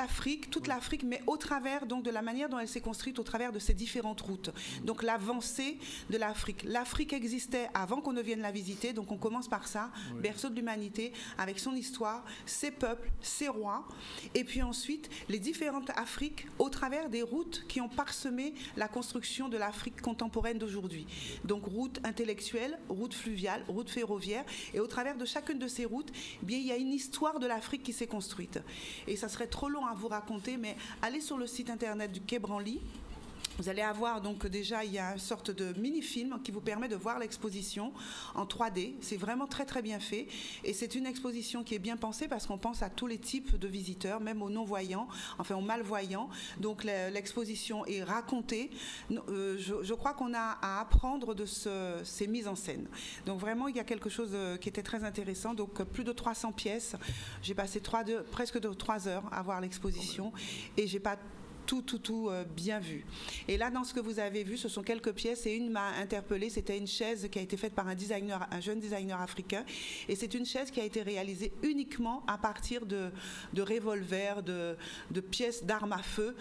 l'Afrique, mais au travers donc de la manière dont elle s'est construite, au travers de ces différentes routes. Donc l'avancée de l'Afrique. L'Afrique existait avant qu'on ne vienne la visiter, donc on commence par ça, berceau de l'humanité, avec son histoire, ses peuples, ses rois, et puis ensuite les différentes Afriques au travers des routes qui ont parsemé la construction de l'Afrique contemporaine d'aujourd'hui. Donc route intellectuelle, route fluviale, route ferroviaire, et au travers de chacune de ces routes, eh bien, il y a une histoire de l'Afrique qui s'est construite. Et ça serait trop long à vous raconter, mais allez sur le site internet du Quai Branly. Vous allez avoir donc déjà, il y a une sorte de mini-film qui vous permet de voir l'exposition en 3D. C'est vraiment très très bien fait. Et c'est une exposition qui est bien pensée parce qu'on pense à tous les types de visiteurs, même aux non-voyants, enfin aux malvoyants. Donc l'exposition est racontée. Je crois qu'on a à apprendre de ces mises en scène. Donc vraiment, il y a quelque chose qui était très intéressant. Donc plus de 300 pièces. J'ai passé presque 3 heures à voir l'exposition et j'ai pas tout bien vu. Et là, dans ce que vous avez vu, ce sont quelques pièces et une m'a interpellée. C'était une chaise qui a été faite par un jeune designer africain. Et c'est une chaise qui a été réalisée uniquement à partir de revolvers, de pièces d'armes à feu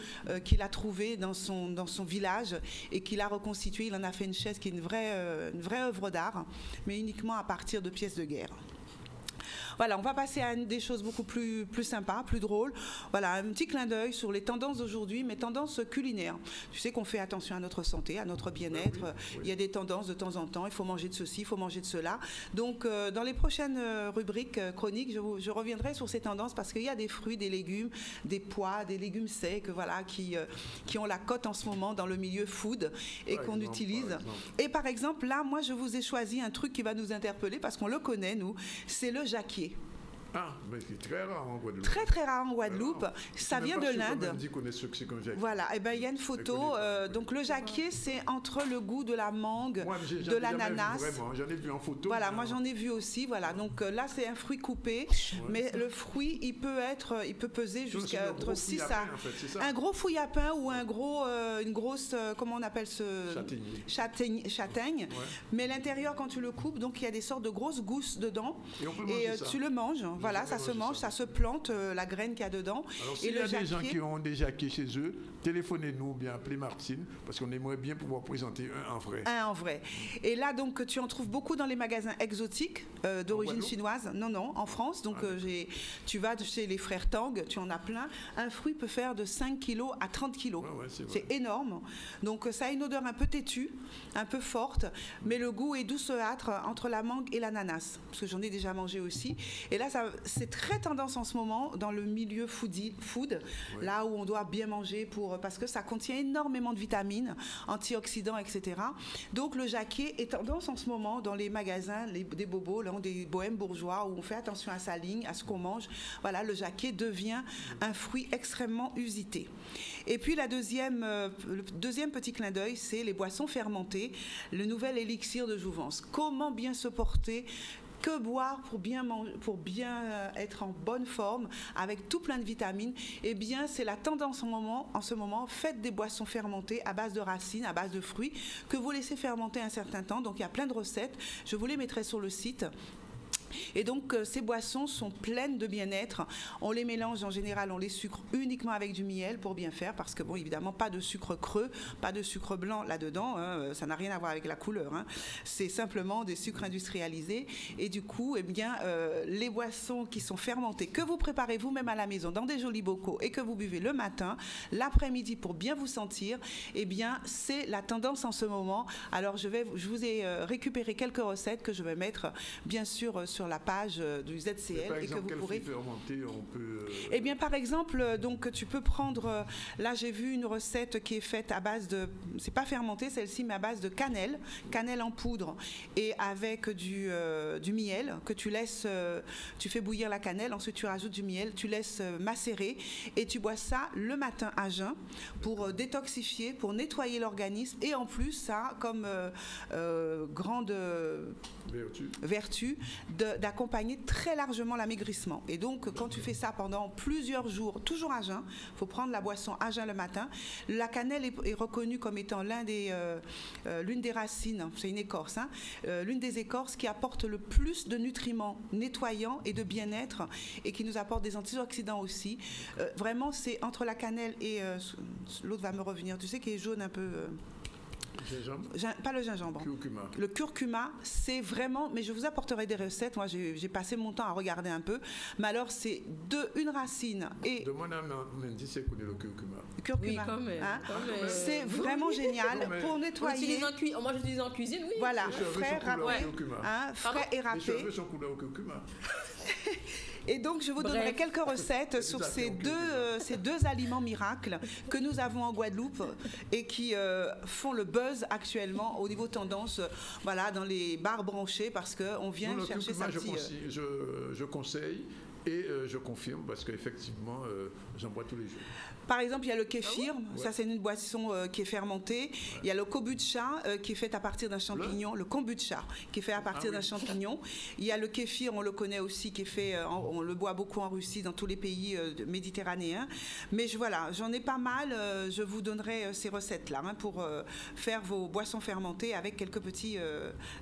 qu'il a trouvées dans son village et qu'il a reconstituée. Il en a fait une chaise qui est une vraie œuvre d'art, mais uniquement à partir de pièces de guerre. Voilà, on va passer à des choses beaucoup plus sympas, plus drôles. Voilà, un petit clin d'œil sur les tendances d'aujourd'hui, mais tendances culinaires. Tu sais qu'on fait attention à notre santé, à notre bien-être. Il y a des tendances de temps en temps. Il faut manger de ceci, il faut manger de cela. Donc, dans les prochaines rubriques chroniques, je reviendrai sur ces tendances parce qu'il y a des fruits, des légumes, des pois, des légumes secs, voilà, qui ont la cote en ce moment dans le milieu food et qu'on utilise. Et par exemple, là, moi, je vous ai choisi un truc qui va nous interpeller parce qu'on le connaît, nous, c'est le jacquier. Ah, mais c'est très rare en Guadeloupe. Très, très rare en Guadeloupe. Ça vient de l'Inde. Voilà, et ben il y a une photo. Donc le jacquier, c'est entre le goût de la mangue, de l'ananas. J'en ai vu en photo. Voilà, moi j'en ai vu aussi. Voilà, donc là c'est un fruit coupé, mais le fruit, il peut peser jusqu'à entre 6 à un gros fouille à pain ou une grosse, comment on appelle ce châtaigne. Mais l'intérieur, quand tu le coupes, donc il y a des sortes de grosses gousses dedans et tu le manges. Voilà, ça se mange, ça se plante, la graine qu'il y a dedans. Alors, s'il y a des gens qui ont des jacquiers chez eux, téléphonez-nous, bien appelez Martine, parce qu'on aimerait bien pouvoir présenter un en vrai. Un en vrai. Et là, donc, tu en trouves beaucoup dans les magasins exotiques d'origine chinoise. Non, en France. Donc, tu vas chez les frères Tang, tu en as plein. Un fruit peut faire de 5 kilos à 30 kilos. C'est énorme. Donc, ça a une odeur un peu têtue, un peu forte, mais le goût est douceâtre entre la mangue et l'ananas, parce que j'en ai déjà mangé aussi. Et là, c'est très tendance en ce moment dans le milieu food, là où on doit bien manger parce que ça contient énormément de vitamines, antioxydants, etc. Donc le jacquier est tendance en ce moment dans les magasins, des bobos, là, des bohèmes bourgeois, où on fait attention à sa ligne, à ce qu'on mange. Voilà, le jacquier devient un fruit extrêmement usité. Et puis le deuxième petit clin d'œil, c'est les boissons fermentées, le nouvel élixir de jouvence. Comment bien se porter? Que boire pour bien être en bonne forme avec tout plein de vitamines? Eh bien, c'est la tendance en ce moment. Faites des boissons fermentées à base de racines, à base de fruits, que vous laissez fermenter un certain temps. Donc, il y a plein de recettes. Je vous les mettrai sur le site. Et donc, ces boissons sont pleines de bien-être. On les mélange, en général, on les sucre uniquement avec du miel pour bien faire, parce que, bon, évidemment, pas de sucre creux, pas de sucre blanc là-dedans, hein, ça n'a rien à voir avec la couleur, hein. C'est simplement des sucres industrialisés. Et du coup, eh bien, les boissons qui sont fermentées, que vous préparez vous-même à la maison dans des jolis bocaux et que vous buvez le matin, l'après-midi pour bien vous sentir, eh bien, c'est la tendance en ce moment. Alors, je vous ai récupéré quelques recettes que je vais mettre, bien sûr, sur la page du ZCL. Par exemple, et que vous pourrez fermenté on peut... Eh bien, par exemple, donc tu peux prendre... là, j'ai vu une recette qui est faite à base de... C'est pas fermenté, celle-ci, mais à base de cannelle en poudre et avec du miel que tu laisses... tu fais bouillir la cannelle, ensuite tu rajoutes du miel, tu laisses macérer et tu bois ça le matin à jeun pour détoxifier, pour nettoyer l'organisme et en plus, ça a comme grande vertu d'accompagner très largement l'amaigrissement. Et donc, quand tu fais ça pendant plusieurs jours, toujours à jeun, il faut prendre la boisson à jeun le matin. La cannelle est reconnue comme étant l'une des racines, c'est une écorce, hein, l'une des écorces qui apporte le plus de nutriments nettoyants et de bien-être et qui nous apporte des antioxydants aussi. Vraiment, c'est entre la cannelle et l'autre va me revenir, tu sais, qui est jaune un peu... Pas le gingembre. Curcuma. Le curcuma, c'est vraiment... Mais je vous apporterai des recettes. Moi, j'ai passé mon temps à regarder un peu. Mais alors, c'est une racine et... Demande à Mendy si elle connaît le curcuma. Le curcuma. Oui, quand même. Hein? C'est vraiment génial pour nettoyer. Moi, j'utilise en cuisine, oui. Voilà, frais, râpé. Hein, frais et râpé. Les cheveux sont couleur au curcuma. Et donc, je vous donnerai quelques recettes sur ces deux aliments miracles que nous avons en Guadeloupe et qui font le buzz actuellement au niveau tendance, voilà, dans les bars branchés parce qu'on vient chercher sa petite... Je conseille et je confirme parce qu'effectivement, j'en bois tous les jours. Par exemple, il y a le kéfir, ça c'est une boisson qui est fermentée. Il y a le kombucha qui est fait à partir d'un champignon, le kombucha qui est fait à partir d'un champignon. Il y a le kéfir, on le connaît aussi, qui est fait, on le boit beaucoup en Russie, dans tous les pays méditerranéens. Mais voilà, j'en ai pas mal. Je vous donnerai ces recettes-là pour faire vos boissons fermentées avec quelques petits,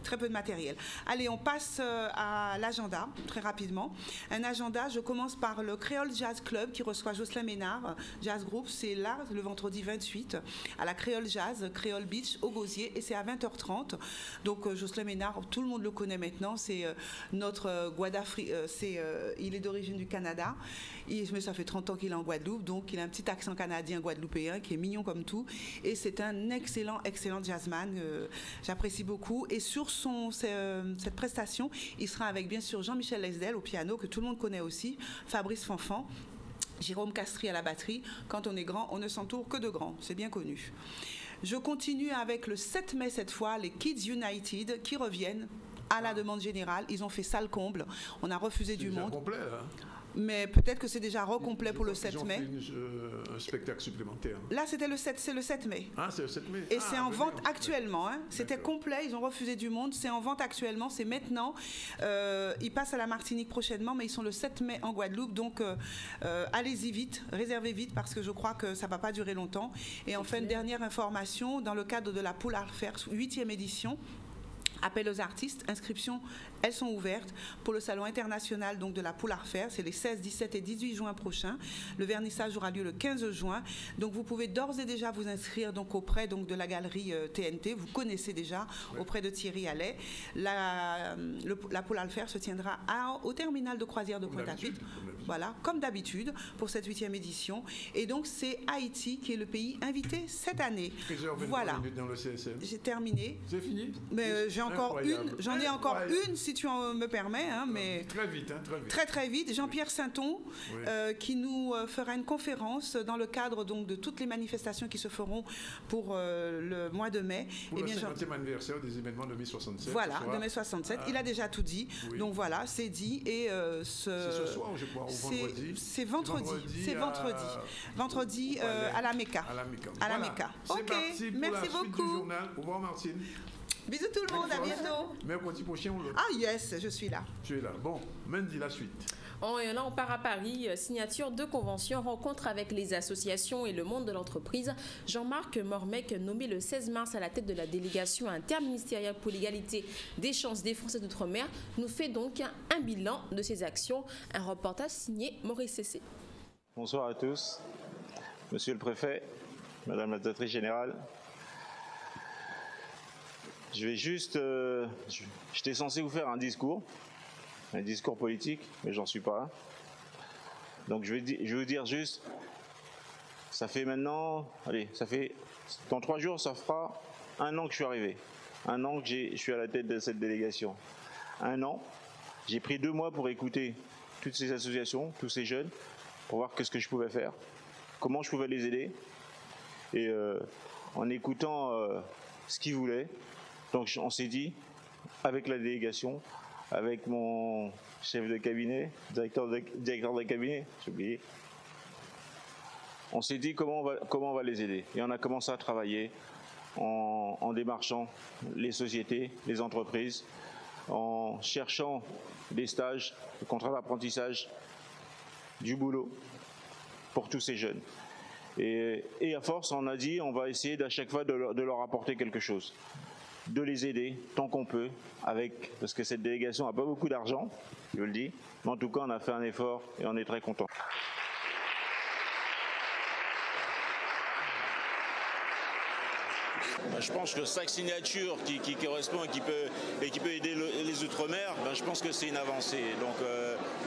très peu de matériel. Allez, on passe à l'agenda, très rapidement. Un agenda agenda, je commence par le Créole Jazz Club qui reçoit Jocelyn Ménard, Jazz Group. C'est là, le vendredi 28, à la Créole Jazz, Créole Beach, au Gosier, et c'est à 20h30. Donc Jocelyn Ménard, tout le monde le connaît maintenant, c'est notre Guadafri, il est d'origine du Canada, mais ça fait 30 ans qu'il est en Guadeloupe, donc il a un petit accent canadien guadeloupéen qui est mignon comme tout, et c'est un excellent jazzman, j'apprécie beaucoup. Et sur cette prestation, il sera avec bien sûr Jean-Michel Lesdel au piano, que tout le monde connaît aussi, Fabrice Fanfan, Jérôme Castry à la batterie. Quand on est grand, on ne s'entoure que de grands, c'est bien connu. Je continue avec le 7 mai cette fois, les Kids United qui reviennent à la demande générale. Ils ont fait salle comble, on a refusé du monde. Complet, hein. Mais peut-être que c'est déjà recomplet pour le 7 mai. Ils ont fait un spectacle supplémentaire. Là, c'est le 7 mai. Ah, c'est le 7 mai. Et c'est en vente actuellement. Hein. C'était complet, ils ont refusé du monde. C'est en vente actuellement, c'est maintenant. Ils passent à la Martinique prochainement, mais ils sont le 7 mai en Guadeloupe. Donc, allez-y vite, réservez vite, parce que je crois que ça ne va pas durer longtemps. Et enfin, une dernière information, dans le cadre de la Poule à faire 8e édition, appel aux artistes, inscriptions, elles sont ouvertes pour le salon international donc, de la Poule à refaire. C'est les 16, 17 et 18 juin prochains. Le vernissage aura lieu le 15 juin. Donc vous pouvez d'ores et déjà vous inscrire donc, auprès donc, de la galerie TNT. Vous connaissez déjà, auprès de Thierry Allais. La Poule à le faire se tiendra au terminal de croisière de Pointe-à-Pitre. Voilà, comme d'habitude pour cette 8e édition. Et donc c'est Haïti qui est le pays invité cette année. Voilà. J'ai terminé. C'est fini. Mais j'en ai encore une si tu me permets, hein, mais très vite. Très vite. Jean-Pierre Sainton qui nous fera une conférence dans le cadre donc de toutes les manifestations qui se feront pour le mois de mai. Pour le 50e anniversaire des événements de mai 67. Voilà, de mai 67. Il a déjà tout dit. Oui. Donc voilà, c'est dit. Et c'est ce soir, je crois, ou vendredi. C'est vendredi. C'est vendredi. Vendredi à la Mecca. À la Mecca. C'est parti pour merci la suite beaucoup. Du journal. Au revoir, Martine. Bisous tout le monde, à bientôt. Mercredi prochain, on le... Ah yes, je suis là. Tu es là. Bon, Mandy, la suite. Là, on part à Paris, signature de convention, rencontre avec les associations et le monde de l'entreprise. Jean-Marc Mormec, nommé le 16 mars à la tête de la délégation interministérielle pour l'égalité des chances des Français d'outre-mer, nous fait donc un bilan de ses actions. Un reportage signé Maurice Cessé. Bonsoir à tous. Monsieur le préfet, madame la directrice générale. Je vais juste... J'étais censé vous faire un discours politique, mais j'en suis pas. Donc je vais vous dire juste, ça fait maintenant... Allez, dans 3 jours, ça fera 1 an que je suis arrivé. 1 an que je suis à la tête de cette délégation. 1 an. J'ai pris 2 mois pour écouter toutes ces associations, tous ces jeunes, pour voir ce que je pouvais faire, comment je pouvais les aider. Et en écoutant ce qu'ils voulaient, donc on s'est dit, avec la délégation, avec mon chef de cabinet, directeur de cabinet, j'ai oublié, on s'est dit comment on va les aider. Et on a commencé à travailler en démarchant les sociétés, les entreprises, en cherchant des stages, des contrats d'apprentissage, du boulot pour tous ces jeunes. Et à force, on a dit, on va essayer à chaque fois de leur apporter quelque chose, de les aider tant qu'on peut, parce que cette délégation n'a pas beaucoup d'argent, je le dis, mais en tout cas, on a fait un effort et on est très contents. Je pense que 5 signatures qui correspondent et qui peut aider les Outre-mer, je pense que c'est une avancée. Donc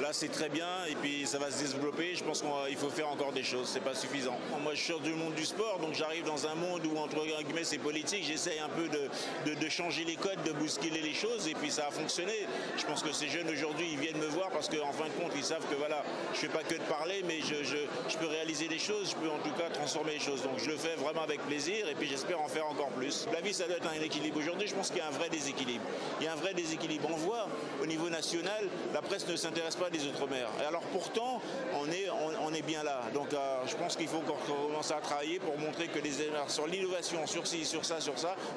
là, c'est très bien et puis ça va se développer. Je pense qu'il faut faire encore des choses, c'est pas suffisant. Moi, je sors du monde du sport, donc j'arrive dans un monde où, entre guillemets, c'est politique. J'essaye un peu de changer les codes, de bousculer les choses et puis ça a fonctionné. Je pense que ces jeunes aujourd'hui, ils viennent me voir parce qu'en fin de compte, ils savent que voilà, je fais pas que de parler, mais je peux réaliser des choses, je peux en tout cas transformer les choses. Donc je le fais vraiment avec plaisir et puis j'espère en faire encore plus. La vie, ça doit être un équilibre. Aujourd'hui, je pense qu'il y a un vrai déséquilibre. Il y a un vrai déséquilibre. On voit au niveau national, la presse ne s'intéresse pas des Outre-mer. Et alors pourtant, on est bien là. Donc je pense qu'il faut commencer à travailler pour montrer que les Outre-mer, sur l'innovation, sur ci, sur ça,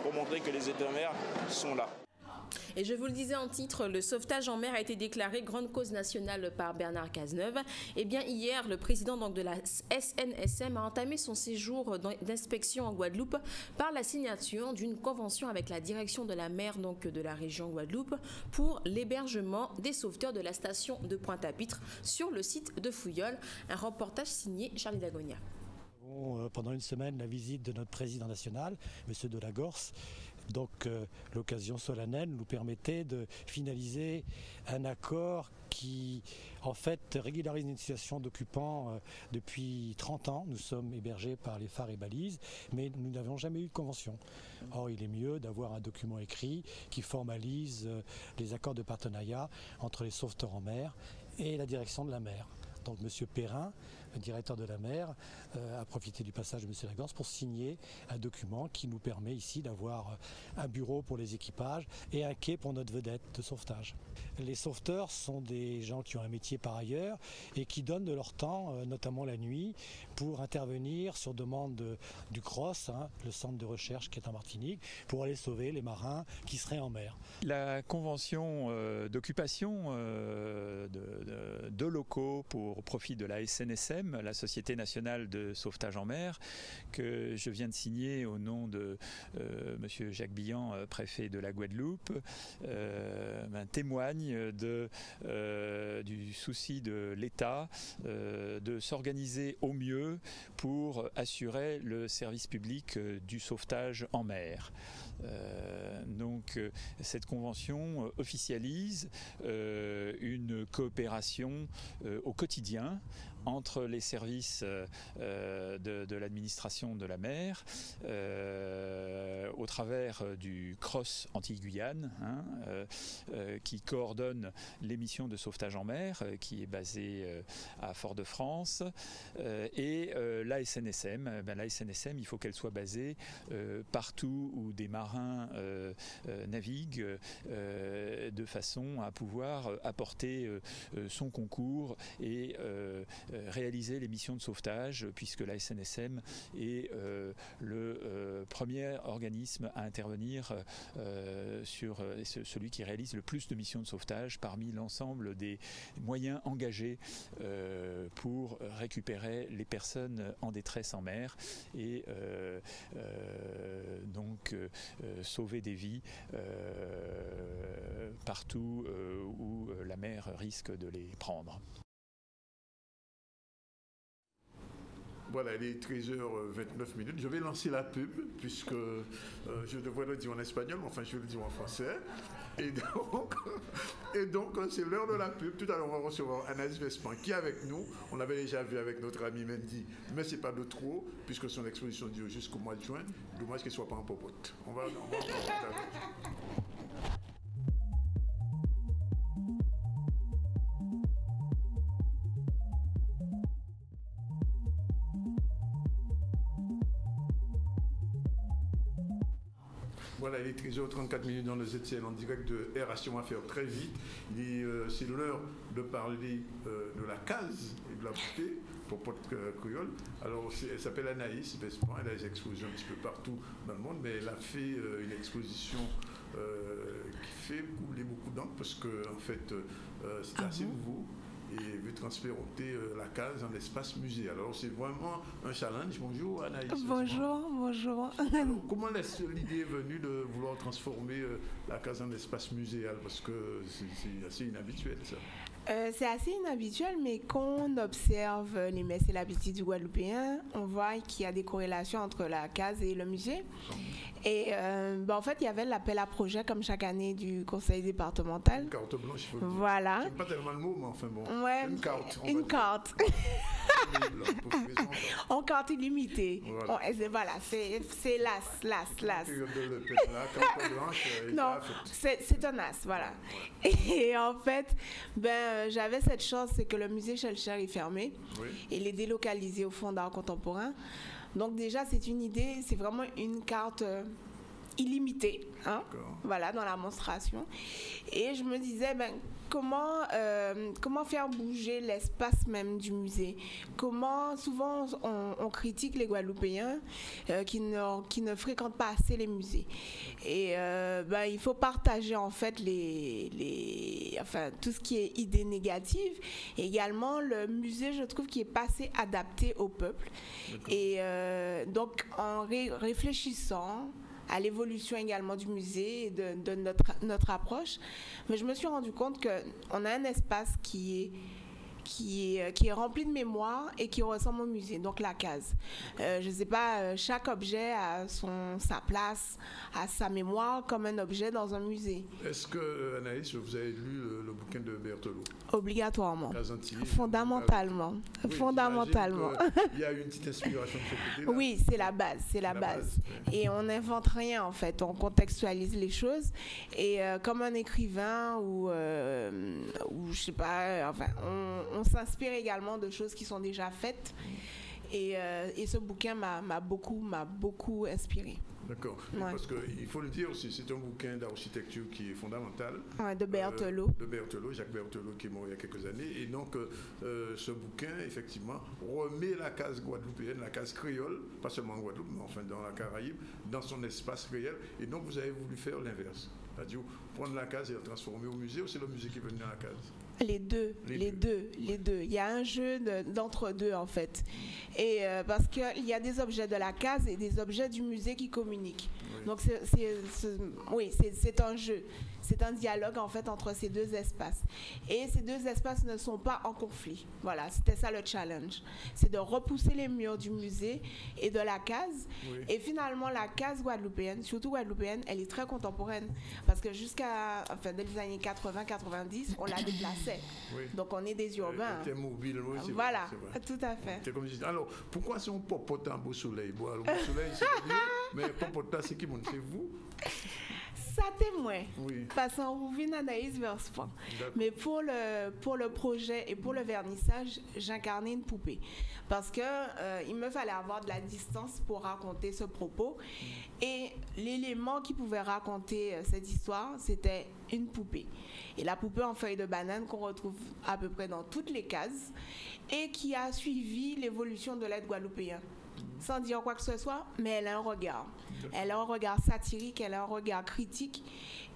pour montrer que les Outre-mer sont là. Et je vous le disais en titre, le sauvetage en mer a été déclaré grande cause nationale par Bernard Cazeneuve. Eh bien, hier, le président donc, de la SNSM a entamé son séjour d'inspection en Guadeloupe par la signature d'une convention avec la direction de la mer donc, de la région Guadeloupe pour l'hébergement des sauveteurs de la station de Pointe-à-Pitre sur le site de Fouillol. Un reportage signé Charlie Dagonia. Pendant une semaine, la visite de notre président national, M. Delagorce. Donc l'occasion solennelle nous permettait de finaliser un accord qui en fait régularise une situation d'occupants depuis 30 ans. Nous sommes hébergés par les phares et balises, mais nous n'avons jamais eu de convention. Or il est mieux d'avoir un document écrit qui formalise les accords de partenariat entre les sauveteurs en mer et la direction de la mer. Donc M. Perrin, le directeur de la mer, a profité du passage de M. Lagorce pour signer un document qui nous permet ici d'avoir un bureau pour les équipages et un quai pour notre vedette de sauvetage. Les sauveteurs sont des gens qui ont un métier par ailleurs et qui donnent de leur temps, notamment la nuit, pour intervenir sur demande du CROSS, le centre de recherche qui est en Martinique, pour aller sauver les marins qui seraient en mer. La convention d'occupation de locaux au profit de la SNSM, la Société nationale de sauvetage en mer, que je viens de signer au nom de M. Jacques Billan, préfet de la Guadeloupe, témoigne du souci de l'État de s'organiser au mieux pour assurer le service public du sauvetage en mer. Donc cette convention officialise une coopération au quotidien entre les services de l'administration de la mer au travers du CROSS Antilles-Guyane qui coordonne les missions de sauvetage en mer qui est basé à Fort-de-France et la SNSM. La SNSM, il faut qu'elle soit basée partout où des marins naviguent de façon à pouvoir apporter son concours et réaliser les missions de sauvetage, puisque la SNSM est le premier organisme à intervenir sur celui qui réalise le plus de missions de sauvetage parmi l'ensemble des moyens engagés pour récupérer les personnes en détresse en mer et donc sauver des vies partout où la mer risque de les prendre. Voilà, il est 13h29. Je vais lancer la pub, puisque je devrais le dire en espagnol, mais enfin je le dis en français. Et donc c'est l'heure de la pub. Tout à l'heure, on va recevoir Anaïs Vespan qui est avec nous. On l'avait déjà vu avec notre ami Mendy, mais c'est pas de trop, puisque son exposition dure jusqu'au mois de juin. Dommage qu'elle ne soit pas en popote. On va en parler. Voilà, il est 13h34 dans le ZCL en direct de RHC. On va faire très vite. C'est l'heure de parler de la case et de la beauté pour Porte Créole. Alors, elle s'appelle Anaïs Vespan. Elle a des expositions un petit peu partout dans le monde, mais elle a fait une exposition qui fait couler beaucoup d'encre parce que, en fait, c'est assez nouveau. Et veut transférer la case en espace musée. Alors c'est vraiment un challenge. Bonjour Anaïs. Bonjour. Alors, comment l'idée est venue de vouloir transformer la case en espace muséal? Parce que c'est assez inhabituel ça. C'est assez inhabituel, mais quand on observe les mœurs et l'habitude du Guadeloupéen, on voit qu'il y a des corrélations entre la case et le musée. Et en fait, il y avait l'appel à projet comme chaque année du conseil départemental. Une carte blanche, il faut le dire. Voilà. J'aime pas tellement le mot, mais enfin bon. Ouais, une carte. En carte illimitée. Voilà, c'est l'as. Non, c'est un as, voilà. Et en fait, j'avais cette chance, c'est que le musée Schellcher est fermé. Oui. Il est délocalisé au Fonds d'art contemporain. Donc déjà, c'est une idée, c'est vraiment une carte illimité, hein, voilà, dans la monstration. Et je me disais, comment faire bouger l'espace même du musée? Comment, souvent, on critique les Guadeloupéens qui ne fréquentent pas assez les musées. Et il faut partager, en fait, tout ce qui est idée négative. Et également, le musée, je trouve, qui est pas assez adapté au peuple. Et donc, en réfléchissant à l'évolution également du musée et de notre approche, mais je me suis rendu compte qu'on a un espace qui est rempli de mémoire et qui ressemble au musée, donc la case. Je ne sais pas, chaque objet a sa place, a sa mémoire comme un objet dans un musée. Est-ce que, Anaïs, vous avez lu le bouquin de Berthelot? Obligatoirement. Antillais, fondamentalement. Oui, Fondamentalement. Il y a une petite inspiration de ce côté-là. Oui, c'est la base, Ouais. Et on n'invente rien, en fait. On contextualise les choses. Et comme un écrivain ou je sais pas, on s'inspire également de choses qui sont déjà faites. Et ce bouquin m'a beaucoup inspiré. D'accord. Ouais. Parce qu'il faut le dire aussi, c'est un bouquin d'architecture qui est fondamental. Ouais, de Berthelot. Jacques Berthelot, qui est mort il y a quelques années. Et donc, ce bouquin, effectivement, remet la case guadeloupéenne, la case créole, pas seulement en Guadeloupe, mais enfin dans la Caraïbe, dans son espace réel. Et donc, vous avez voulu faire l'inverse. C'est-à-dire prendre la case et la transformer au musée, ou c'est le musée qui veut venir à la case? Les deux. Il y a un jeu d'entre-deux, en fait. Et parce qu'il y a des objets de la case et des objets du musée qui communiquent. Oui. Donc, c'est un jeu. C'est un dialogue, en fait, entre ces deux espaces. Et ces deux espaces ne sont pas en conflit. Voilà, c'était ça le challenge. C'est de repousser les murs du musée et de la case. Oui. Et finalement, la case guadeloupéenne, surtout guadeloupéenne, elle est très contemporaine. Parce que dès les années 80-90, on la déplaçait. Oui. Donc, on est des urbains. C'était mobile, oui, c'est voilà, vrai. Tout à fait. Alors, pourquoi si on popote un beau soleil? Bon, le beau soleil, c'est bien, mais popote, c'est qui? C'est vous? Ça témoin. Oui. Parce qu'on rouvine Anaïs Verspan. Mais pour le projet et pour le vernissage, j'incarnais une poupée. Parce que il me fallait avoir de la distance pour raconter ce propos. Et l'élément qui pouvait raconter cette histoire, c'était une poupée. Et la poupée en feuille de banane qu'on retrouve à peu près dans toutes les cases et qui a suivi l'évolution de l'aide guadeloupéen. Sans dire quoi que ce soit, mais elle a un regard. Elle a un regard satirique, elle a un regard critique.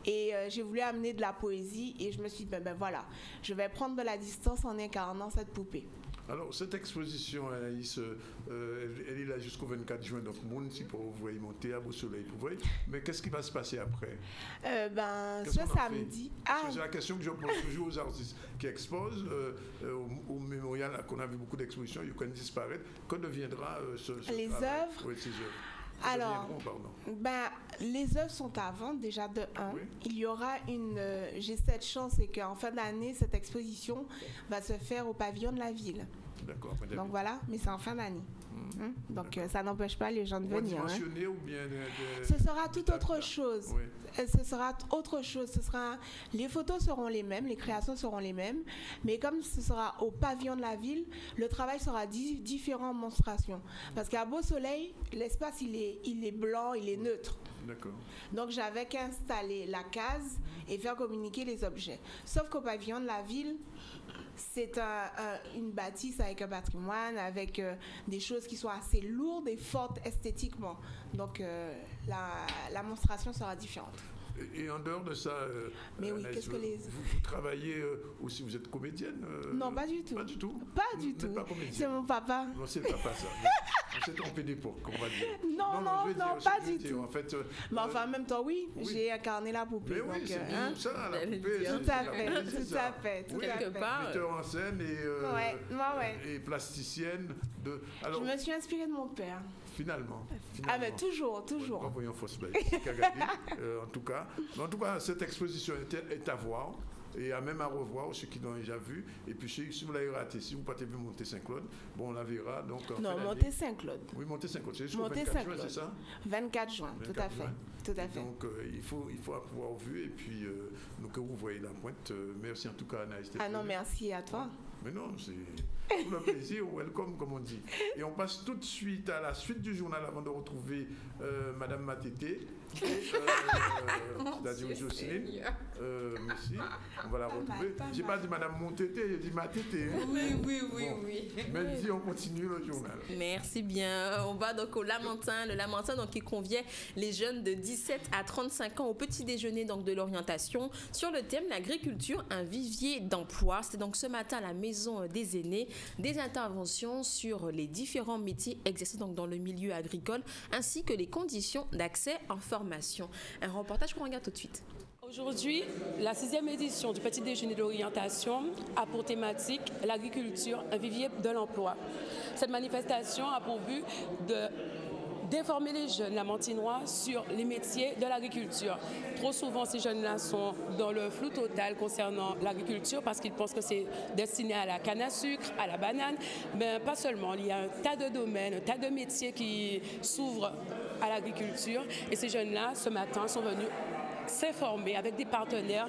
Et j'ai voulu amener de la poésie et je me suis dit, voilà, je vais prendre de la distance en incarnant cette poupée. Alors, cette exposition, Anaïs, elle est là jusqu'au 24 juin, donc monde si pour vous voyez monter à beau soleil, vous voyez. Mais qu'est-ce qui va se passer après? Ce samedi. C'est la question que je pose toujours aux artistes qui exposent au mémorial, qu'on a vu beaucoup d'expositions, ils connaissent disparaître. Que deviendra les œuvres? Oui, ces œuvres. Alors, les œuvres sont à vendre déjà de 1. Oui. Il y aura j'ai cette chance, c'est qu'en fin d'année, cette exposition va se faire au pavillon de la ville. D'accord. Donc voilà, mais c'est en fin d'année. Donc ça n'empêche pas les gens de venir. Ou bien ce sera tout autre chose. Oui. Ce sera autre chose. Les photos seront les mêmes, les créations seront les mêmes, mais comme ce sera au pavillon de la ville, le travail sera différent en monstration. Parce qu'à Beau Soleil, l'espace il est blanc, il est neutre. D'accord. Donc j'avais qu'à installer la case et faire communiquer les objets. Sauf qu'au pavillon de la ville, c'est une bâtisse avec un patrimoine, avec des choses qui sont assez lourdes et fortes esthétiquement. Donc la monstration sera différente. Et en dehors de ça, mais oui, qu'est-ce que vous travaillez aussi, vous êtes comédienne? Non, pas du tout. Pas du tout? Pas du tout. Pas comédienne. C'est mon papa. Non, c'est le papa, ça. On s'est trompé d'époque, on va dire. Non, pas du tout. En fait, mais enfin, en même temps, oui, j'ai incarné la poupée. Mais oui, c'est bien ça, la poupée. Tout à fait. Quelque part. Metteur en scène et plasticienne. Alors, je me suis inspirée de mon père. Finalement. Ah ben toujours. En voyant fausse belle, en tout cas. Mais en tout cas, cette exposition est à voir et même à revoir ceux qui l'ont déjà vu. Et puis si vous l'avez raté, si vous n'avez pas vu Monter Saint-Claude, on la verra. Donc, Monter Saint-Claude. Oui, Monter Saint-Claude. C'est jusqu'au 24 juin, c'est ça? 24 juin, tout à fait. Donc il faut avoir vu et puis que vous voyez la pointe. Merci en tout cas, Anaïs. Merci à toi. Mais non, c'est tout le plaisir, welcome comme on dit. Et on passe tout de suite à la suite du journal avant de retrouver Madame Matete. C'est-à-dire Jocelyne, merci, on va la retrouver. J'ai pas dit Madame Montété, j'ai dit ma tété. Oui. Mais dis, on continue le journal. Merci bien. On va donc au Lamentin. Le Lamentin donc, qui convient les jeunes de 17 à 35 ans au petit déjeuner donc, de l'orientation sur le thème l'agriculture, un vivier d'emploi. C'est donc ce matin à la Maison des Aînés, des interventions sur les différents métiers exercés donc, dans le milieu agricole ainsi que les conditions d'accès en formation. Un reportage qu'on regarde tout de suite. Aujourd'hui, la 6e édition du Petit Déjeuner de l'orientation a pour thématique l'agriculture, un vivier de l'emploi. Cette manifestation a pour but d'informer les jeunes lamantinois sur les métiers de l'agriculture. Trop souvent, ces jeunes-là sont dans le flou total concernant l'agriculture parce qu'ils pensent que c'est destiné à la canne à sucre, à la banane. Mais pas seulement, il y a un tas de domaines, un tas de métiers qui s'ouvrent à l'agriculture. Et ces jeunes-là, ce matin, sont venus s'informer avec des partenaires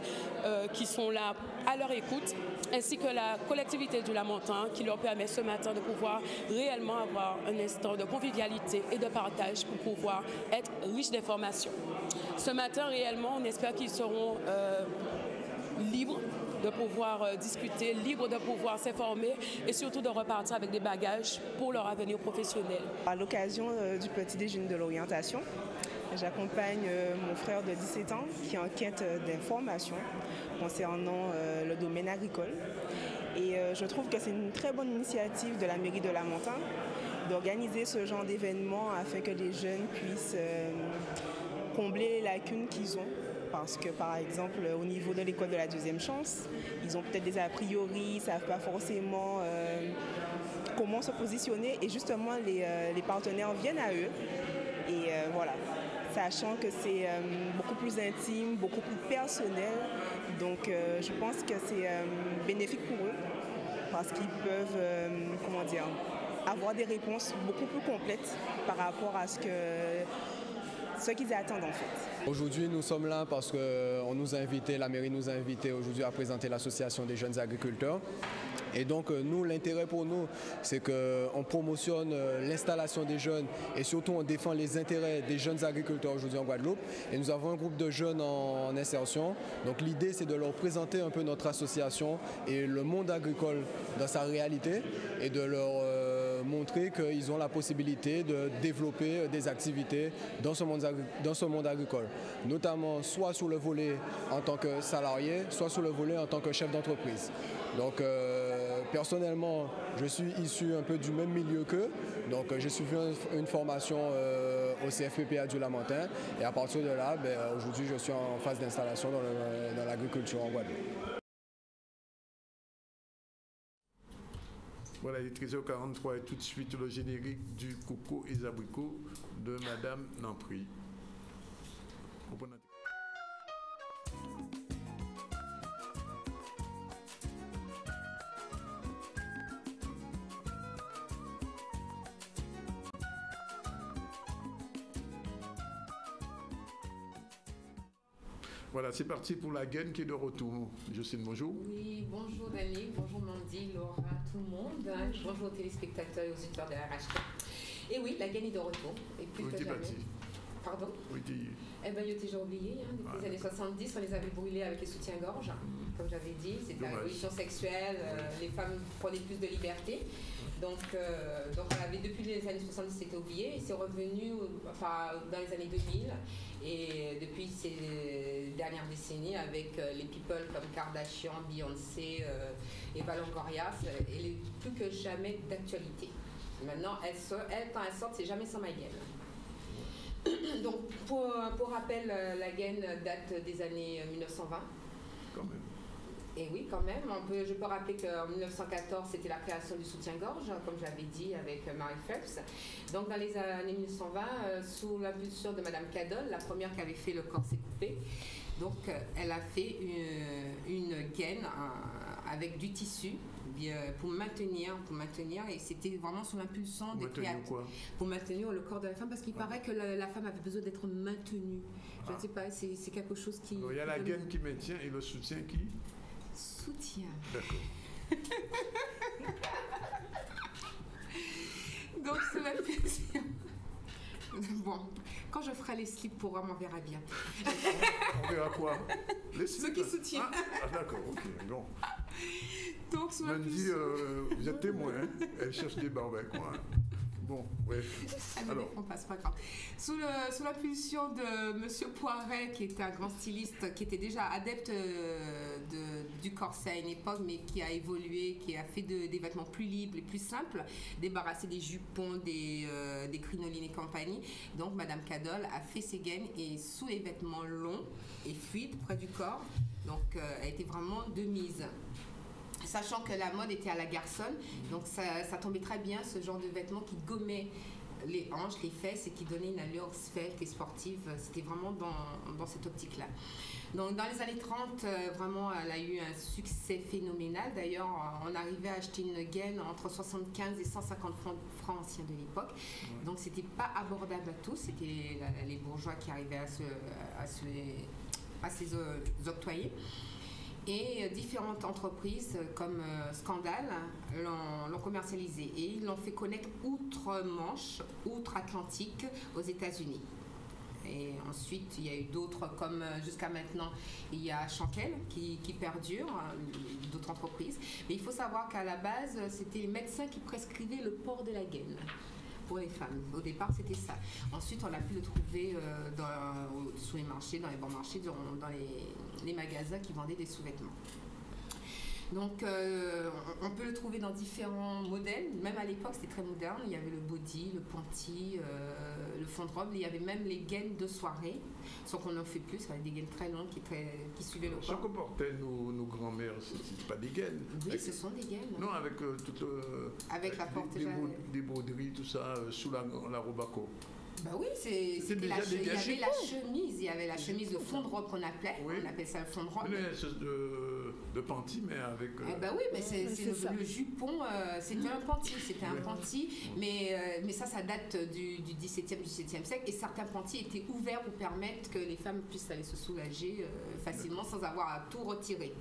qui sont là à leur écoute, ainsi que la collectivité du Lamentin qui leur permet ce matin de pouvoir réellement avoir un instant de convivialité et de partage pour pouvoir être riches d'informations. Ce matin, réellement, on espère qu'ils seront libres de pouvoir discuter, libres de pouvoir s'informer et surtout de repartir avec des bagages pour leur avenir professionnel. À l'occasion du Petit Déjeuner de l'orientation, j'accompagne mon frère de 17 ans qui est en quête d'informations concernant le domaine agricole. Et je trouve que c'est une très bonne initiative de la mairie de Lamentin d'organiser ce genre d'événement afin que les jeunes puissent combler les lacunes qu'ils ont. Parce que, par exemple, au niveau de l'école de la deuxième chance, ils ont peut-être des a priori, ils ne savent pas forcément comment se positionner. Et justement, les partenaires viennent à eux. Et voilà, sachant que c'est beaucoup plus intime, beaucoup plus personnel. Donc, je pense que c'est bénéfique pour eux parce qu'ils peuvent, avoir des réponses beaucoup plus complètes par rapport à ce qu'ils attendent en fait. Aujourd'hui, nous sommes là parce que la mairie nous a invités aujourd'hui à présenter l'association des jeunes agriculteurs. Et donc, l'intérêt pour nous, c'est qu'on promotionne l'installation des jeunes et surtout on défend les intérêts des jeunes agriculteurs aujourd'hui en Guadeloupe. Et nous avons un groupe de jeunes en insertion. Donc, l'idée, c'est de leur présenter un peu notre association et le monde agricole dans sa réalité et de leur montrer qu'ils ont la possibilité de développer des activités dans ce monde agricole, notamment soit sur le volet en tant que salarié, soit sur le volet en tant que chef d'entreprise. Donc personnellement, je suis issu un peu du même milieu qu'eux, donc j'ai suivi une formation au CFPPA du Lamentin et à partir de là, aujourd'hui je suis en phase d'installation dans l'agriculture en Guadeloupe. Voilà, il est 13h43 et tout de suite le générique du Coco et Abricots de Madame Nampry. Voilà, c'est parti pour la gaine qui est de retour. Jocelyne, bonjour. Oui, bonjour Daniel, bonjour Mandy, Laura, tout le monde. Bonjour aux téléspectateurs et aux auditeurs de la RHK. Et oui, la gaine est de retour. Et plus que jamais. Pardon? Oui, eh bien, il était déjà oublié. Depuis les années 70, on les avait brûlés avec les soutiens-gorge. Comme j'avais dit, c'était la révolution sexuelle. Les femmes prenaient plus de liberté. Donc on avait, depuis les années 70, c'était oublié. Et c'est revenu dans les années 2000. Et depuis ces dernières décennies, avec les people comme Kardashian, Beyoncé, Eva Longoria, elle est plus que jamais d'actualité. Maintenant, elle, quand elle sort, c'est jamais sans ma gaine. Donc, pour rappel, la gaine date des années 1920. Quand même. Et oui, quand même. Je peux rappeler qu'en 1914, c'était la création du soutien-gorge, comme j'avais dit, avec Mary Phelps. Donc, dans les années 1920, sous l'impulsion de Madame Cadol, la première qui avait fait le corset coupé, donc elle a fait une gaine avec du tissu pour maintenir, et c'était vraiment sous l'impulsion des créateurs. Pour maintenir le corps de la femme, parce qu'il paraît que la femme avait besoin d'être maintenue. Je ne sais pas, c'est quelque chose qui... Il y a la gaine qui maintient et le soutien qui... Soutien. D'accord. Donc sous l'impulsion... Bon, quand je ferai les slips pour hommes, on verra bien. On verra quoi? Les slips. Ceux qui soutiennent. Ah d'accord, ok, bon. Donc, sous Lundi, vous êtes témoin, hein? Elle cherche des barbes avec moi. Bon, ouais. Elle me défend pas, c'est pas grave. Sous l'impulsion de Monsieur Poiret, qui était un grand styliste, qui était déjà adepte du corset à une époque, mais qui a évolué, qui a fait des vêtements plus libres et plus simples, débarrassé des jupons, des crinolines et compagnie. Donc, Madame Cadol a fait ses gaines et sous les vêtements longs et fluides près du corps. Donc, elle était vraiment de mise. Sachant que la mode était à la garçonne, donc ça tombait très bien, ce genre de vêtements qui gommaient les hanches, les fesses et qui donnaient une allure svelte et sportive. C'était vraiment dans cette optique-là. Donc dans les années 30, vraiment, elle a eu un succès phénoménal. D'ailleurs, on arrivait à acheter une gaine entre 75 et 150 francs anciens de l'époque. Donc c'était pas abordable à tous, c'était les bourgeois qui arrivaient à se octroyer. Et différentes entreprises comme Scandale l'ont commercialisé et ils l'ont fait connaître outre-Manche, outre-Atlantique aux États-Unis. Et ensuite, il y a eu d'autres comme jusqu'à maintenant, il y a Chankel qui perdure, d'autres entreprises. Mais il faut savoir qu'à la base, c'était les médecins qui prescrivaient le port de la gaine pour les femmes. Au départ, c'était ça. Ensuite, on a pu le trouver sur les marchés, dans les bons marchés, dans les magasins qui vendaient des sous-vêtements. Donc, on peut le trouver dans différents modèles. Même à l'époque, c'était très moderne. Il y avait le body, le panty, le fond de robe. Il y avait même les gaines de soirée, sauf qu'on n'en fait plus. Il y avait des gaines très longues qui suivaient le corps. Ce que portaient nos grands-mères, c'est pas des gaines. Oui, ce sont des gaines. Non, avec toute avec la porte des broderies, tout ça, sous la robe à corps. Bah oui, il y avait la chemise de fond de robe qu'on appelait, oui. On appelle ça le fond de robe. De panty, mais avec... bah oui, mais c'est le jupon, c'était un panty, mais ça date du XVIIe siècle, et certains pantys étaient ouverts pour permettre que les femmes puissent aller se soulager facilement sans avoir à tout retirer.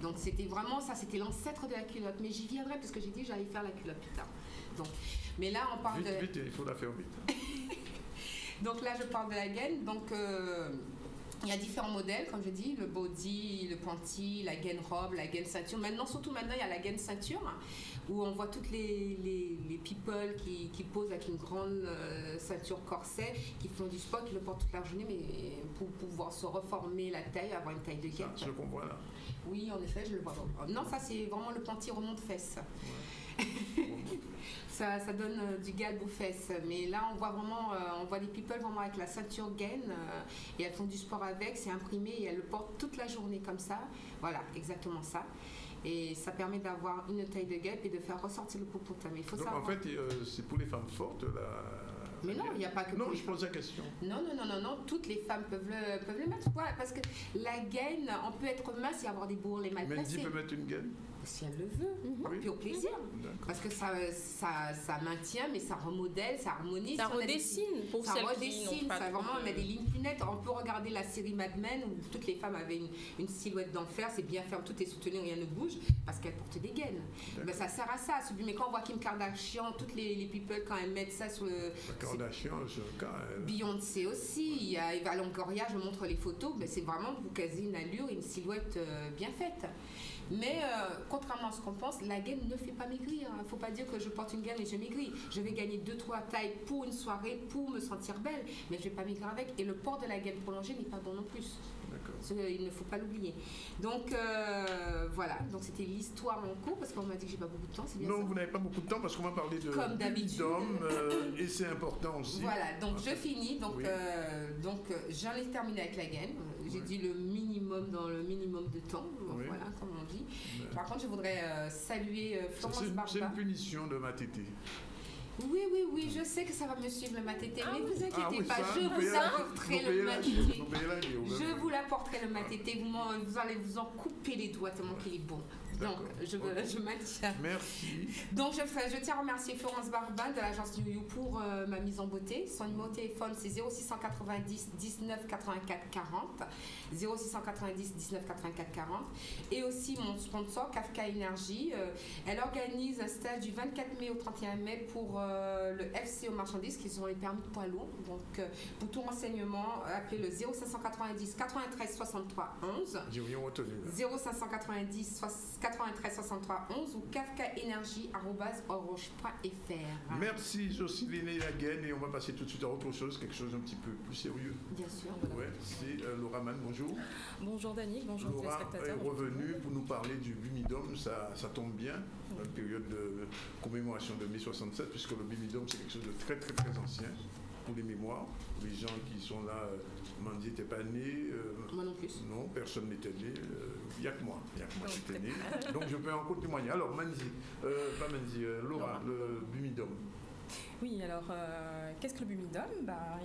Donc c'était vraiment ça, c'était l'ancêtre de la culotte, mais j'y viendrai parce que j'ai dit que j'allais faire la culotte plus tard. Donc, mais là on parle vite, il faut la faire vite. Donc là, je parle de la gaine. Donc, il y a différents modèles, comme je dis, le body, le panty, la gaine robe, la gaine ceinture. Surtout maintenant, il y a la gaine ceinture, où on voit toutes les people qui posent avec une grande ceinture corset, qui font du sport, qui le portent toute la journée, mais pour pouvoir se reformer la taille, avoir une taille de gaine. Ce qu'on voit là. Oui, en effet, je le vois. Non, ça, c'est vraiment le panty remonte-fesses. Ouais. Ça donne du galbe aux fesses, mais là on voit des people vraiment avec la ceinture gaine et elles font du sport avec, c'est imprimé et elles le portent toute la journée comme ça, voilà, exactement ça, et ça permet d'avoir une taille de guêpe et de faire ressortir le popotin. Mais il faut savoir. En fait, c'est pour les femmes fortes là. Mais non, il n'y a pas que. Non, je pose la question. Non, toutes les femmes peuvent le mettre. Voilà, parce que la gaine, on peut être mince et avoir des bourrelets mal placés. Mendy peut mettre une gaine si elle le veut, oui. Puis au plaisir. Parce que ça maintient, mais ça remodèle, ça harmonise. Ça redessine pour celles qui n'ont pas. Ça vraiment, on a des lignes plus nettes. On peut regarder la série Mad Men où toutes les femmes avaient une silhouette d'enfer, c'est bien ferme, tout est soutenu, rien ne bouge, parce qu'elles portent des gaines. Ben, ça sert à ça. Mais quand on voit Kim Kardashian, toutes les people, quand elles mettent ça sur le... Kardashian, ce cas... Beyoncé aussi, il y a Eva Longoria, je montre les photos, ben, c'est vraiment pour caser une allure et une silhouette bien faite. Mais contrairement à ce qu'on pense, la gaine ne fait pas maigrir. Il ne faut pas dire que je porte une gaine et je maigris. Je vais gagner 2-3 tailles pour une soirée, pour me sentir belle, mais je ne vais pas maigrir avec. Et le port de la gaine prolongée n'est pas bon non plus. Il ne faut pas l'oublier. Donc voilà, donc c'était l'histoire en cours, parce qu'on m'a dit que j'ai pas beaucoup de temps. Non, ça. Vous n'avez pas beaucoup de temps parce qu'on va parler de comme d'habitude et c'est important aussi. Voilà, donc je finis. Donc, oui. J'en ai terminé avec la gaine. J'ai dit le minimum dans le minimum de temps. Donc, oui. Voilà, comme on dit. Mais... Par contre, je voudrais saluer Florence Barba. C'est une punition de ma tétée. Oui, je sais que ça va me suivre le matété, mais vous inquiétez pas, je vous apporterai le matété. Je vous l'apporterai le matété, vous allez vous en couper les doigts tellement qu'il est bon. Donc, je maintiens. Merci. Donc, je tiens à remercier Florence Barbin de l'agence New You pour ma mise en beauté. Son numéro de téléphone, c'est 0690 19 84 40. 0690 19 84 40. Et aussi mon sponsor, Kafka Energy. Elle organise un stage du 24 mai au 31 mai pour le FCO marchandises qui sont les permis de poids lourds. Donc, pour tout renseignement, appelez le 0590 93 63 11. J'ai rien retenu. 0590 93 63 11 ou kafkaenergie@orange.fr. Merci Jocelyne Laguen, et on va passer tout de suite à autre chose, quelque chose un petit peu plus sérieux. Bien sûr. Ouais, c'est Laura Mann, bonjour. Bonjour Danick, bonjour Laura téléspectateurs. est revenue pour nous parler du Bumidum, ça tombe bien, une période de commémoration de mai 67, puisque le Bumidum c'est quelque chose de très très très ancien pour les mémoires. Les gens qui sont là, Mandy n'était pas né. Moi non plus. Non, personne n'était né. Il n'y a que moi qui était né. Donc je peux encore témoigner. Alors Mandy, pas Mandy, Laura, le Bumidum. Oui, alors qu'est-ce que le Bumidum?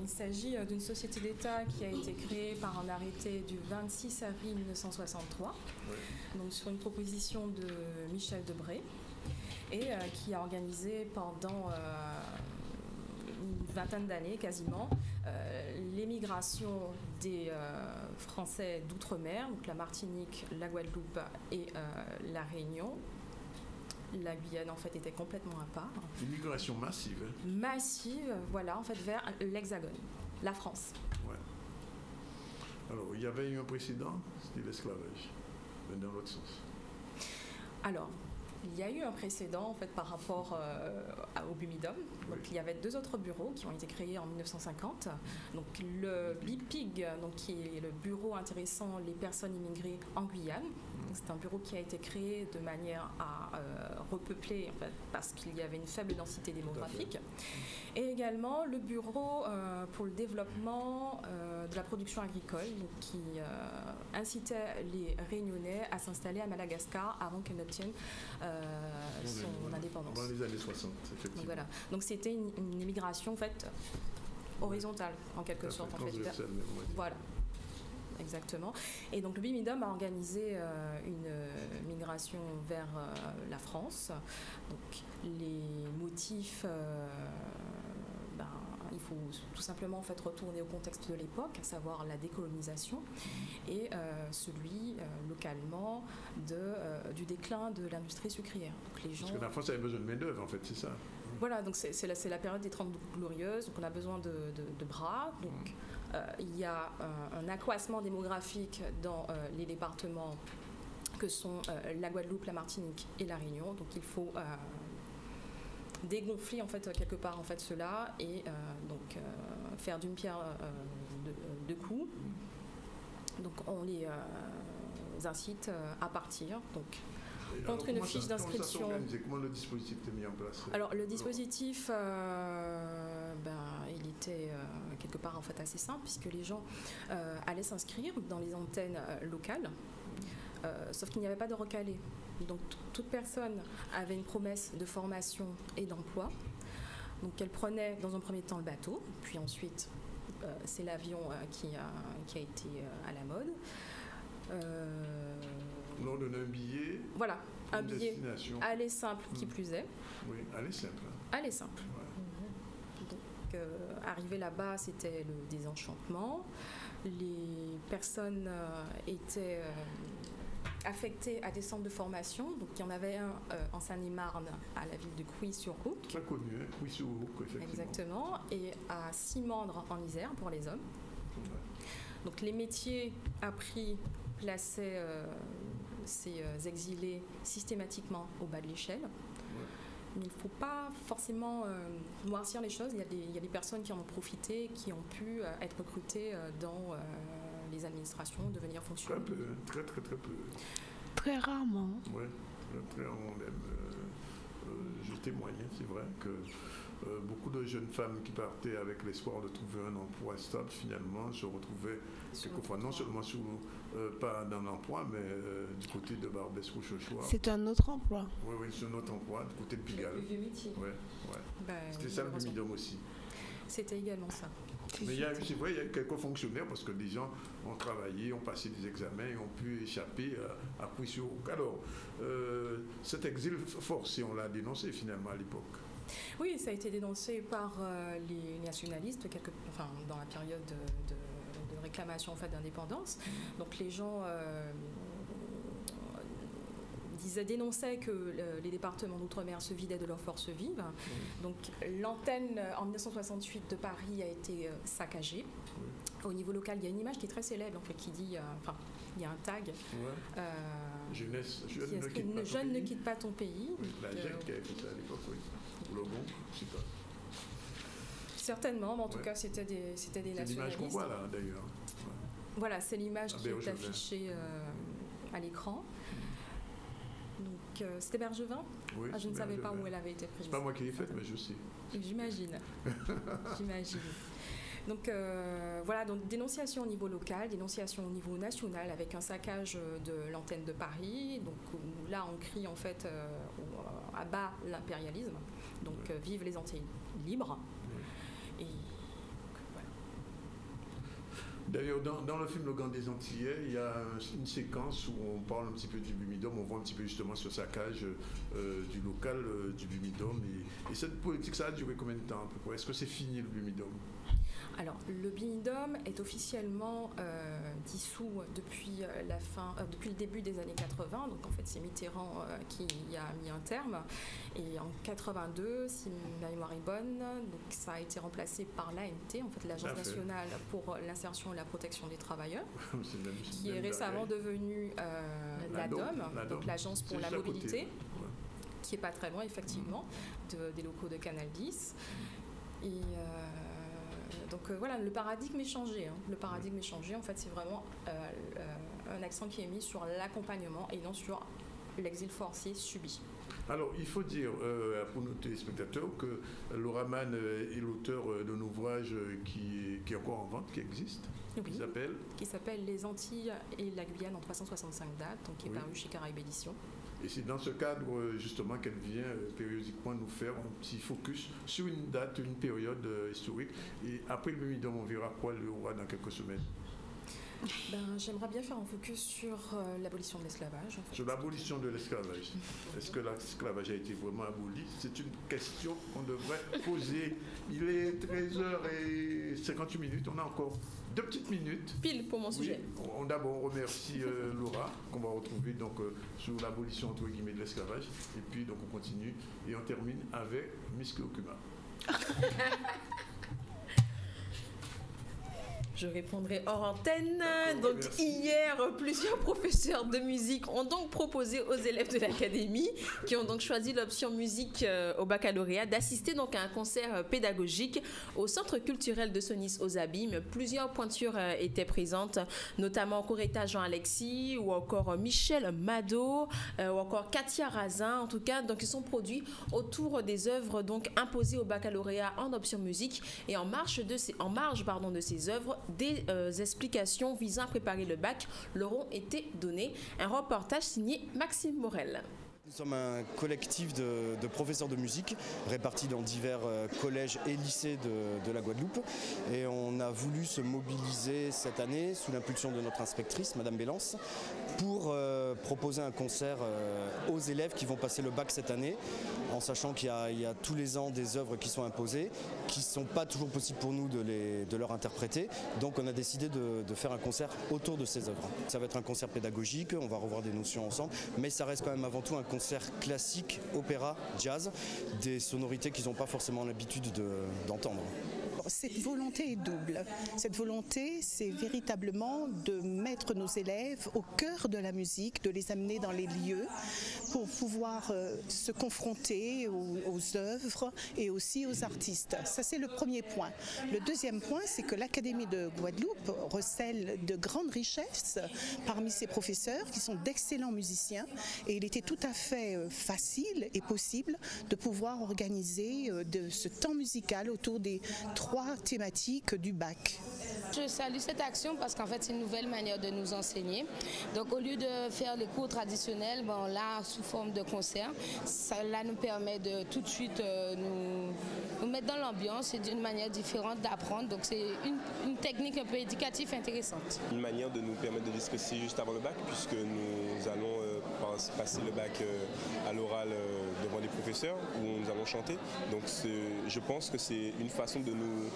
Il s'agit d'une société d'État qui a été créée par un arrêté du 26 avril 1963, donc sur une proposition de Michel Debré, et qui a organisé pendant une vingtaine d'années quasiment l'émigration des Français d'outre-mer, donc la Martinique, la Guadeloupe et la Réunion. La Guyane, en fait, était complètement à part. Une migration massive. Massive, voilà, en fait, vers l'Hexagone, la France. Ouais. Alors, il y avait eu un précédent, c'était l'esclavage, mais dans l'autre sens. Alors, il y a eu un précédent, en fait, par rapport au Bumidum. Donc, il y avait 2 autres bureaux qui ont été créés en 1950. Donc, le BIPIG, donc, qui est le bureau intéressant les personnes immigrées en Guyane. C'est un bureau qui a été créé de manière à repeupler, en fait, parce qu'il y avait une faible densité démographique. Et également le bureau pour le développement de la production agricole, donc, qui incitait les Réunionnais à s'installer à Madagascar avant qu'elle n'obtienne son indépendance. Dans les années 60, effectivement. Donc, voilà. Donc c'était une immigration en fait horizontale, en quelque sorte. En fait. Voilà. Exactement. Et donc le Bumidum a organisé une migration vers la France. Donc les motifs, il faut tout simplement en fait retourner au contexte de l'époque, à savoir la décolonisation et celui localement du déclin de l'industrie sucrière. Donc les gens... Parce que la France avait besoin de main-d'œuvre, en fait, c'est ça. Voilà, donc c'est la période des 30 glorieuses, donc on a besoin de bras. Donc il y a un accroissement démographique dans les départements que sont la Guadeloupe, la Martinique et la Réunion. Donc il faut dégonfler en fait quelque part en fait cela et donc faire d'une pierre deux coups. Donc on les incite à partir. Donc contre une fiche d'inscription. Comment le dispositif était mis en place? Alors le dispositif, il était quelque part en fait assez simple puisque les gens allaient s'inscrire dans les antennes locales, sauf qu'il n'y avait pas de recalé. Donc toute personne avait une promesse de formation et d'emploi. Donc elle prenait dans un premier temps le bateau, puis ensuite c'est l'avion qui a été à la mode. On donne un billet. Voilà, un billet aller simple qui plus est. Oui, aller simple. Aller simple. Ouais. Donc, arrivé là-bas, c'était le désenchantement. Les personnes étaient affectées à des centres de formation. Donc, il y en avait un en Seine-et-Marne, à la ville de Couy-sur-Ouc. Très connu, hein, Couy-sur-Ouc, effectivement. Exactement. Et à Simandre, en Isère, pour les hommes. Ouais. Donc, les métiers appris plaçaient ces exilés systématiquement au bas de l'échelle. Ouais. Mais il ne faut pas forcément noircir les choses. Il y a des personnes qui en ont profité, qui ont pu être recrutées dans les administrations, devenir fonctionnaires. Très peu, très très très peu. Très rarement. Oui, très rarement même. Je témoigne, c'est vrai que beaucoup de jeunes femmes qui partaient avec l'espoir de trouver un emploi stable, finalement, se retrouvaient quelquefois non seulement pas dans l'emploi, mais du côté de Barbès-Rochechouart. C'est un autre emploi. Oui, c'est un autre emploi, du côté de Pigalle. Le vieux métier. Ouais. C'était ça le Bumidum aussi. C'était également ça. Mais c'est vrai, il y a quelques fonctionnaires, parce que des gens ont travaillé, ont passé des examens et ont pu échapper à Couy-sur-Ouc. Alors, cet exil forcé, on l'a dénoncé finalement à l'époque. Oui, ça a été dénoncé par les nationalistes dans la période de réclamation en fait, d'indépendance. Donc les gens ils dénonçaient que les départements d'outre-mer se vidaient de leurs forces vives. Donc l'antenne en 1968 de Paris a été saccagée. Au niveau local, il y a une image qui est très célèbre, en fait, qui dit, il y a un tag. Jeune ne quitte pas ton pays. Oui, la GEC qui avait fait ça à l'époque, oui. Ou le bon, je sais pas. Certainement, mais en tout cas, c'était des nationalistes. C'est l'image qu'on voit là, d'ailleurs. Voilà, c'est l'image qui est affichée à l'écran. Donc, c'était Bergevin. Oui, je ne savais pas où elle avait été prise. C'est pas moi qui l'ai faite, mais je sais. J'imagine. J'imagine. Donc voilà, donc dénonciation au niveau local, dénonciation au niveau national avec un saccage de l'antenne de Paris. Donc là, on crie en fait à bas l'impérialisme. Donc vive les Antilles libres. Et voilà. D'ailleurs, dans le film Le Gant des Antillais, il y a une séquence où on parle un petit peu du Bumidum, on voit un petit peu justement ce saccage du local du Bumidum. Et cette politique, ça a duré combien de temps à peu près? Est-ce que c'est fini le Bumidum? Alors, le Bumidum est officiellement dissous depuis depuis le début des années 80. Donc, en fait, c'est Mitterrand qui y a mis un terme. Et en 82, si ma mémoire est bonne, donc ça a été remplacé par l'ANT, en fait, l'Agence nationale pour l'insertion et la protection des travailleurs, qui est récemment devenue l'ADOM, donc l'Agence pour la mobilité, qui n'est pas très loin, effectivement, des locaux de Canal 10. Et donc voilà, le paradigme est changé. Le paradigme est changé. En fait, c'est vraiment un accent qui est mis sur l'accompagnement et non sur l'exil forcé subi. Alors, il faut dire pour nos téléspectateurs que Laura Mann est l'auteur d'un ouvrage qui est encore en vente, qui existe, qui s'appelle Les Antilles et la Guyane en 365 dates, donc qui est paru chez Caraïbes Éditions. Et c'est dans ce cadre, justement, qu'elle vient périodiquement nous faire un petit focus sur une date, une période historique. Et après le Bumidum, on verra quoi il y aura dans quelques semaines. J'aimerais bien faire un focus sur l'abolition de l'esclavage. En fait. Sur l'abolition de l'esclavage. Est-ce que l'esclavage a été vraiment aboli? C'est une question qu'on devrait poser. Il est 13h58, on a encore 2 petites minutes. Pile pour mon sujet. D'abord, on remercie Laura, qu'on va retrouver donc, sur l'abolition entre guillemets de l'esclavage. Et puis, donc, on continue et on termine avec Miss Okuma. Je répondrai hors antenne. Donc hier, plusieurs professeurs de musique ont donc proposé aux élèves de l'académie, qui ont donc choisi l'option musique au baccalauréat, d'assister donc à un concert pédagogique au centre culturel de Sonis aux Abîmes. Plusieurs pointures étaient présentes, notamment Coretta Jean-Alexis ou encore Michel Mado ou encore Katia Razin. En tout cas, donc ils sont produits autour des œuvres donc imposées au baccalauréat en option musique, et en marge de ces œuvres, des explications visant à préparer le bac leur ont été données. Un reportage signé Maxime Morel. Nous sommes un collectif de professeurs de musique répartis dans divers collèges et lycées de la Guadeloupe. Et on a voulu se mobiliser cette année sous l'impulsion de notre inspectrice, Madame Bélance, pour proposer un concert aux élèves qui vont passer le bac cette année, en sachant qu'il y a tous les ans des œuvres qui sont imposées, qui ne sont pas toujours possibles pour nous de leur interpréter. Donc on a décidé de faire un concert autour de ces œuvres. Ça va être un concert pédagogique, on va revoir des notions ensemble, mais ça reste quand même avant tout un concert classique, opéra, jazz, des sonorités qu'ils n'ont pas forcément l'habitude d'entendre. Cette volonté est double. Cette volonté, c'est véritablement de mettre nos élèves au cœur de la musique, de les amener dans les lieux pour pouvoir se confronter aux œuvres et aussi aux artistes. Ça, c'est le premier point. Le deuxième point, c'est que l'Académie de Guadeloupe recèle de grandes richesses parmi ses professeurs qui sont d'excellents musiciens, et il était tout à fait facile et possible de pouvoir organiser de ce temps musical autour des 3 thématiques du bac. Je salue cette action parce qu'en fait c'est une nouvelle manière de nous enseigner. Donc au lieu de faire les cours traditionnels, là sous forme de concert, cela nous permet de tout de suite nous mettre dans l'ambiance et d'une manière différente d'apprendre. Donc c'est une technique un peu éducative intéressante. Une manière de nous permettre de discuter juste avant le bac, puisque nous allons passer le bac à l'oral devant des professeurs où nous allons chanter. Donc je pense que c'est une façon de nous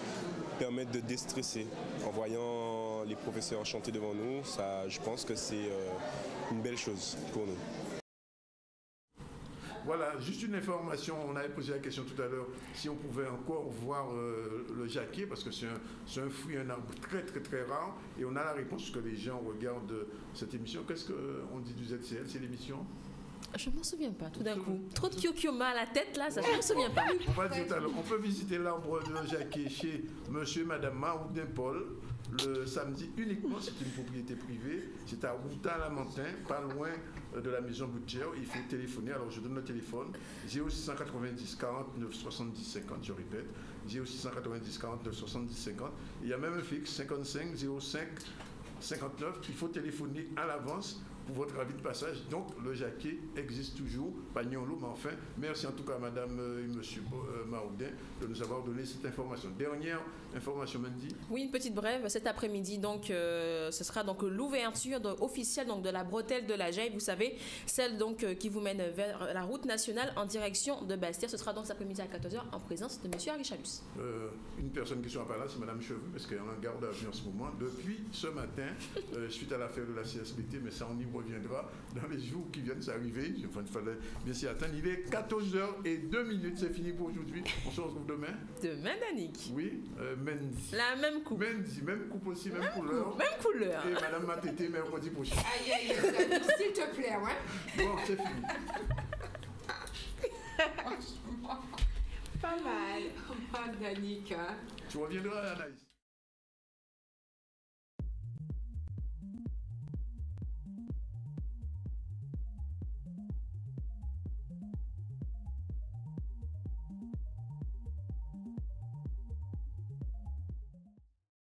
permettre de déstresser. En voyant les professeurs chanter devant nous, je pense que c'est une belle chose pour nous. Voilà, juste une information. On avait posé la question tout à l'heure si on pouvait encore voir le jacquier, parce que c'est un fruit, un arbre très très très rare. Et on a la réponse que les gens regardent cette émission. Qu'est-ce qu'on dit du ZCL? C'est l'émission? Je ne m'en souviens pas, tout d'un coup. Trop de kyokyoma à la tête, là, ça, je ne m'en souviens pas. On va dire tout à l'heure. On peut visiter l'arbre de jacquier chez monsieur et madame Maroudin Paul le samedi uniquement. C'est une propriété privée. C'est à Routin-Lamentin, pas loin de la maison Boutière. Il faut téléphoner. Alors, je donne le téléphone. 0690 49 70 50, je répète. 0690 49 70 50. Il y a même un fixe, 55 05 59. Il faut téléphoner à l'avance pour votre avis de passage. Donc, le jacquier existe toujours, pagnon loup, mais enfin, merci en tout cas à madame et monsieur Maroudin de nous avoir donné cette information. Dernière information, Mandy. Oui, une petite brève. Cet après-midi, donc, ce sera donc l'ouverture officielle donc, de la bretelle de la Jaille, vous savez, celle donc qui vous mène vers la route nationale en direction de Bastia. Ce sera donc cet après-midi à 14h en présence de monsieur Harichalus. Une personne qui sera pas là, c'est madame Cheveux, parce qu'elle est en garde à vue en ce moment, depuis ce matin, suite à l'affaire de la CSBT, mais ça, on y reviendra dans les jours qui viennent d'arriver. Il fallait bien s'y attendre. Il est 14h02, c'est fini pour aujourd'hui. On se retrouve demain. Demain, Danick. Oui, Mendy. La même coupe. Mendy, même coupe aussi, même couleur. Même couleur. Et madame Matété, mercredi prochain. Aïe, aïe, aïe, s'il te plaît, ouais. Bon, c'est fini. Pas mal. Pas mal, Danick. Tu reviendras, Anaïs.